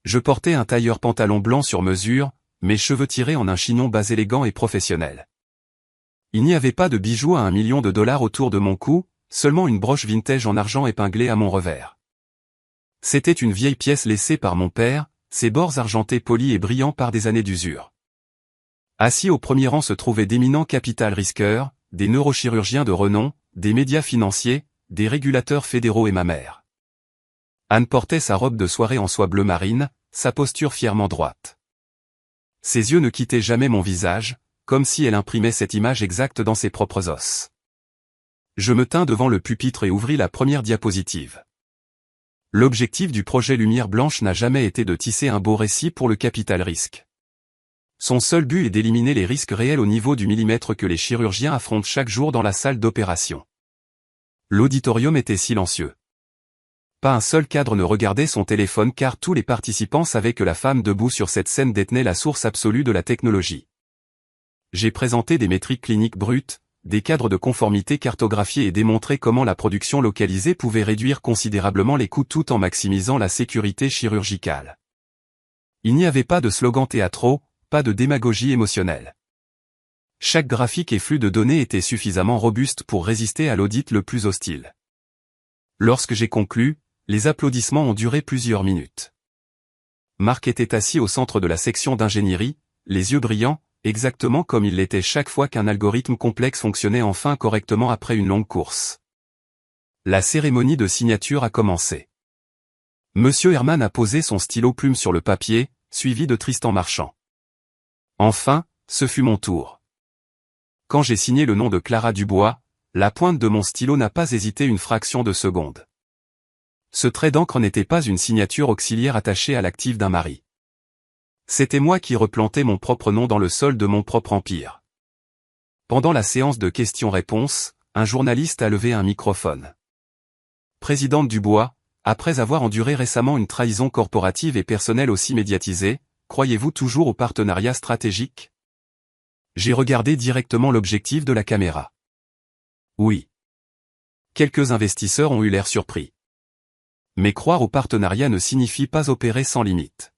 Je portais un tailleur pantalon blanc sur mesure, mes cheveux tirés en un chignon bas élégant et professionnel. Il n'y avait pas de bijoux à $1 million autour de mon cou, seulement une broche vintage en argent épinglée à mon revers. C'était une vieille pièce laissée par mon père, ses bords argentés polis et brillants par des années d'usure. Assis au premier rang se trouvaient d'éminents capital risqueurs, des neurochirurgiens de renom, des médias financiers, des régulateurs fédéraux et ma mère. Anne portait sa robe de soirée en soie bleu marine, sa posture fièrement droite. Ses yeux ne quittaient jamais mon visage, comme si elle imprimait cette image exacte dans ses propres os. Je me tins devant le pupitre et ouvris la première diapositive. L'objectif du projet Lumière Blanche n'a jamais été de tisser un beau récit pour le capital risque. Son seul but est d'éliminer les risques réels au niveau du millimètre que les chirurgiens affrontent chaque jour dans la salle d'opération. L'auditorium était silencieux. Pas un seul cadre ne regardait son téléphone car tous les participants savaient que la femme debout sur cette scène détenait la source absolue de la technologie. J'ai présenté des métriques cliniques brutes, des cadres de conformité cartographiés et démontré comment la production localisée pouvait réduire considérablement les coûts tout en maximisant la sécurité chirurgicale. Il n'y avait pas de slogan théâtraux, pas de démagogie émotionnelle. Chaque graphique et flux de données était suffisamment robuste pour résister à l'audit le plus hostile. Lorsque j'ai conclu, les applaudissements ont duré plusieurs minutes. Marc était assis au centre de la section d'ingénierie, les yeux brillants, exactement comme il l'était chaque fois qu'un algorithme complexe fonctionnait enfin correctement après une longue course. La cérémonie de signature a commencé. Monsieur Herman a posé son stylo plume sur le papier, suivi de Tristan Marchand. Enfin, ce fut mon tour. Quand j'ai signé le nom de Clara Dubois, la pointe de mon stylo n'a pas hésité une fraction de seconde. Ce trait d'encre n'était pas une signature auxiliaire attachée à l'actif d'un mari. C'était moi qui replantais mon propre nom dans le sol de mon propre empire. Pendant la séance de questions-réponses, un journaliste a levé un microphone. Présidente Dubois, après avoir enduré récemment une trahison corporative et personnelle aussi médiatisée, croyez-vous toujours au partenariat stratégique? J'ai regardé directement l'objectif de la caméra. Oui. Quelques investisseurs ont eu l'air surpris. Mais croire au partenariat ne signifie pas opérer sans limite.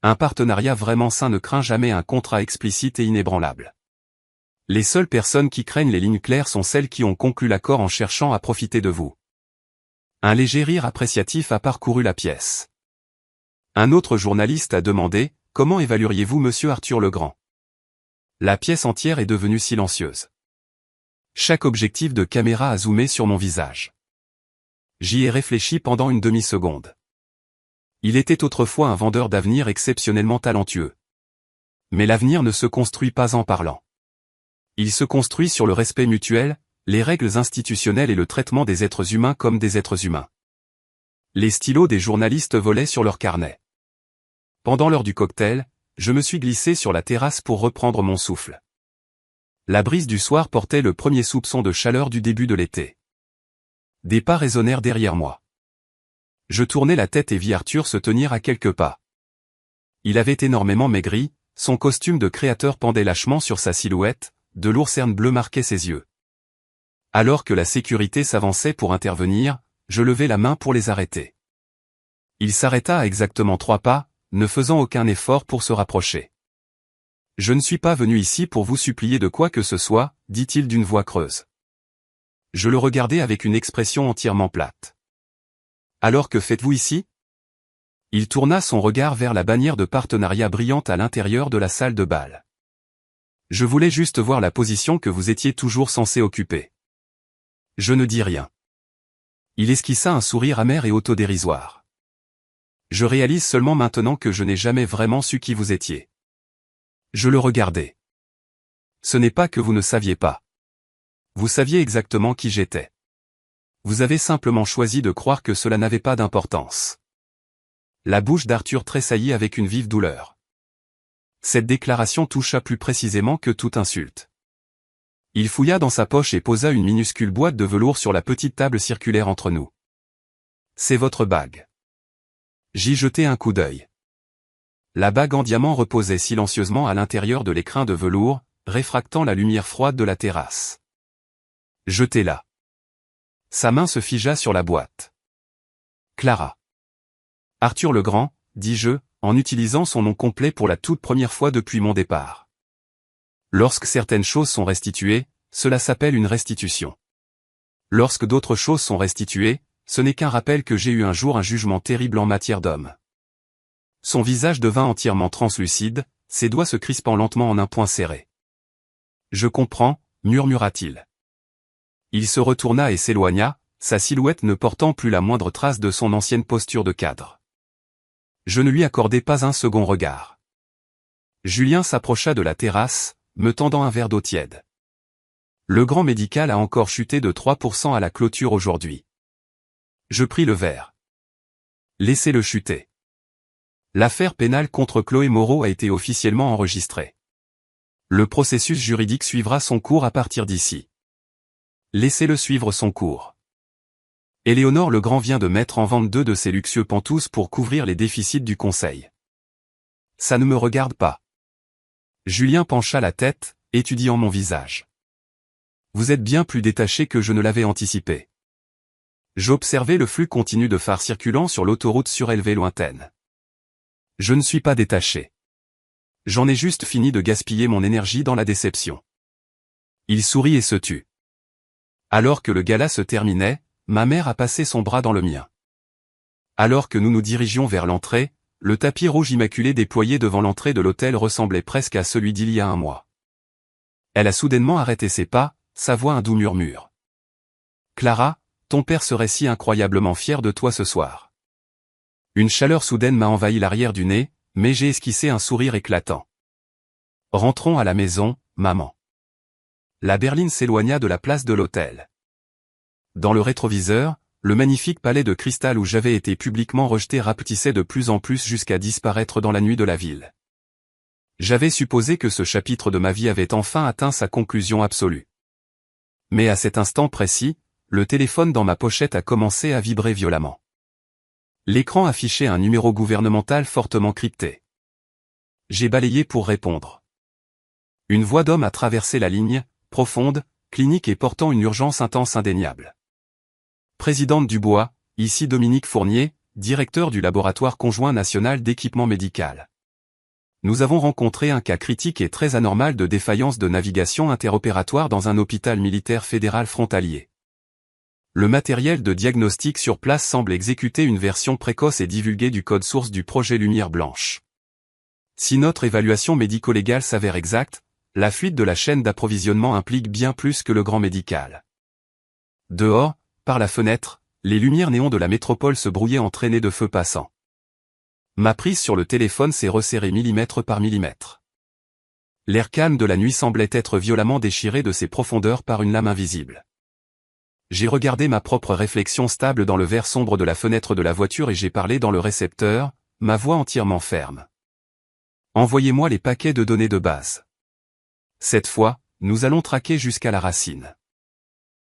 Un partenariat vraiment sain ne craint jamais un contrat explicite et inébranlable. Les seules personnes qui craignent les lignes claires sont celles qui ont conclu l'accord en cherchant à profiter de vous. Un léger rire appréciatif a parcouru la pièce. Un autre journaliste a demandé « Comment évalueriez-vous Monsieur Arthur Legrand ?» La pièce entière est devenue silencieuse. Chaque objectif de caméra a zoomé sur mon visage. J'y ai réfléchi pendant une demi-seconde. Il était autrefois un vendeur d'avenir exceptionnellement talentueux. Mais l'avenir ne se construit pas en parlant. Il se construit sur le respect mutuel, les règles institutionnelles et le traitement des êtres humains comme des êtres humains. Les stylos des journalistes volaient sur leurs carnets. Pendant l'heure du cocktail, je me suis glissé sur la terrasse pour reprendre mon souffle. La brise du soir portait le premier soupçon de chaleur du début de l'été. Des pas résonnèrent derrière moi. Je tournai la tête et vis Arthur se tenir à quelques pas. Il avait énormément maigri, son costume de créateur pendait lâchement sur sa silhouette, de lourds cernes bleues marquaient ses yeux. Alors que la sécurité s'avançait pour intervenir, je levai la main pour les arrêter. Il s'arrêta à exactement 3 pas, ne faisant aucun effort pour se rapprocher. « Je ne suis pas venu ici pour vous supplier de quoi que ce soit, dit-il d'une voix creuse. Je le regardai avec une expression entièrement plate. Alors que faites-vous ici? Il tourna son regard vers la bannière de partenariat brillante à l'intérieur de la salle de bal. Je voulais juste voir la position que vous étiez toujours censé occuper. Je ne dis rien. Il esquissa un sourire amer et autodérisoire. Je réalise seulement maintenant que je n'ai jamais vraiment su qui vous étiez. Je le regardais. Ce n'est pas que vous ne saviez pas. Vous saviez exactement qui j'étais. Vous avez simplement choisi de croire que cela n'avait pas d'importance. La bouche d'Arthur tressaillit avec une vive douleur. Cette déclaration toucha plus précisément que toute insulte. Il fouilla dans sa poche et posa une minuscule boîte de velours sur la petite table circulaire entre nous. C'est votre bague. J'y jetai un coup d'œil. La bague en diamant reposait silencieusement à l'intérieur de l'écrin de velours, réfractant la lumière froide de la terrasse. Jetez-la. Sa main se figea sur la boîte. Clara. Arthur Legrand, dis-je, en utilisant son nom complet pour la toute première fois depuis mon départ. Lorsque certaines choses sont restituées, cela s'appelle une restitution. Lorsque d'autres choses sont restituées, ce n'est qu'un rappel que j'ai eu un jour un jugement terrible en matière d'homme. Son visage devint entièrement translucide, ses doigts se crispant lentement en un poing serré. Je comprends, murmura-t-il. Il se retourna et s'éloigna, sa silhouette ne portant plus la moindre trace de son ancienne posture de cadre. Je ne lui accordai pas un second regard. Julien s'approcha de la terrasse, me tendant un verre d'eau tiède. Le grand médical a encore chuté de 3% à la clôture aujourd'hui. Je pris le verre. Laissez-le chuter. L'affaire pénale contre Chloé Moreau a été officiellement enregistrée. Le processus juridique suivra son cours à partir d'ici. Laissez-le suivre son cours. Éléonore Legrand vient de mettre en vente 2 de ses luxueux pantous pour couvrir les déficits du conseil. Ça ne me regarde pas. Julien pencha la tête, étudiant mon visage. Vous êtes bien plus détaché que je ne l'avais anticipé. J'observais le flux continu de phares circulant sur l'autoroute surélevée lointaine. Je ne suis pas détaché. J'en ai juste fini de gaspiller mon énergie dans la déception. Il sourit et se tut. Alors que le gala se terminait, ma mère a passé son bras dans le mien. Alors que nous nous dirigions vers l'entrée, le tapis rouge immaculé déployé devant l'entrée de l'hôtel ressemblait presque à celui d'il y a un mois. Elle a soudainement arrêté ses pas, sa voix un doux murmure. « Clara, ton père serait si incroyablement fier de toi ce soir. » Une chaleur soudaine m'a envahi l'arrière du nez, mais j'ai esquissé un sourire éclatant. « Rentrons à la maison, maman. » La berline s'éloigna de la place de l'hôtel. Dans le rétroviseur, le magnifique palais de cristal où j'avais été publiquement rejeté rapetissait de plus en plus jusqu'à disparaître dans la nuit de la ville. J'avais supposé que ce chapitre de ma vie avait enfin atteint sa conclusion absolue. Mais à cet instant précis, le téléphone dans ma pochette a commencé à vibrer violemment. L'écran affichait un numéro gouvernemental fortement crypté. J'ai balayé pour répondre. Une voix d'homme a traversé la ligne, profonde, clinique et portant une urgence intense indéniable. Présidente Dubois, ici Dominique Fournier, directeur du laboratoire conjoint national d'équipement médical. Nous avons rencontré un cas critique et très anormal de défaillance de navigation interopératoire dans un hôpital militaire fédéral frontalier. Le matériel de diagnostic sur place semble exécuter une version précoce et divulguée du code source du projet Lumière Blanche. Si notre évaluation médico-légale s'avère exacte, la fuite de la chaîne d'approvisionnement implique bien plus que le grand médical. Dehors, par la fenêtre, les lumières néons de la métropole se brouillaient en traînées de feu passant. Ma prise sur le téléphone s'est resserrée millimètre par millimètre. L'air calme de la nuit semblait être violemment déchiré de ses profondeurs par une lame invisible. J'ai regardé ma propre réflexion stable dans le verre sombre de la fenêtre de la voiture et j'ai parlé dans le récepteur, ma voix entièrement ferme. Envoyez-moi les paquets de données de base. Cette fois, nous allons traquer jusqu'à la racine.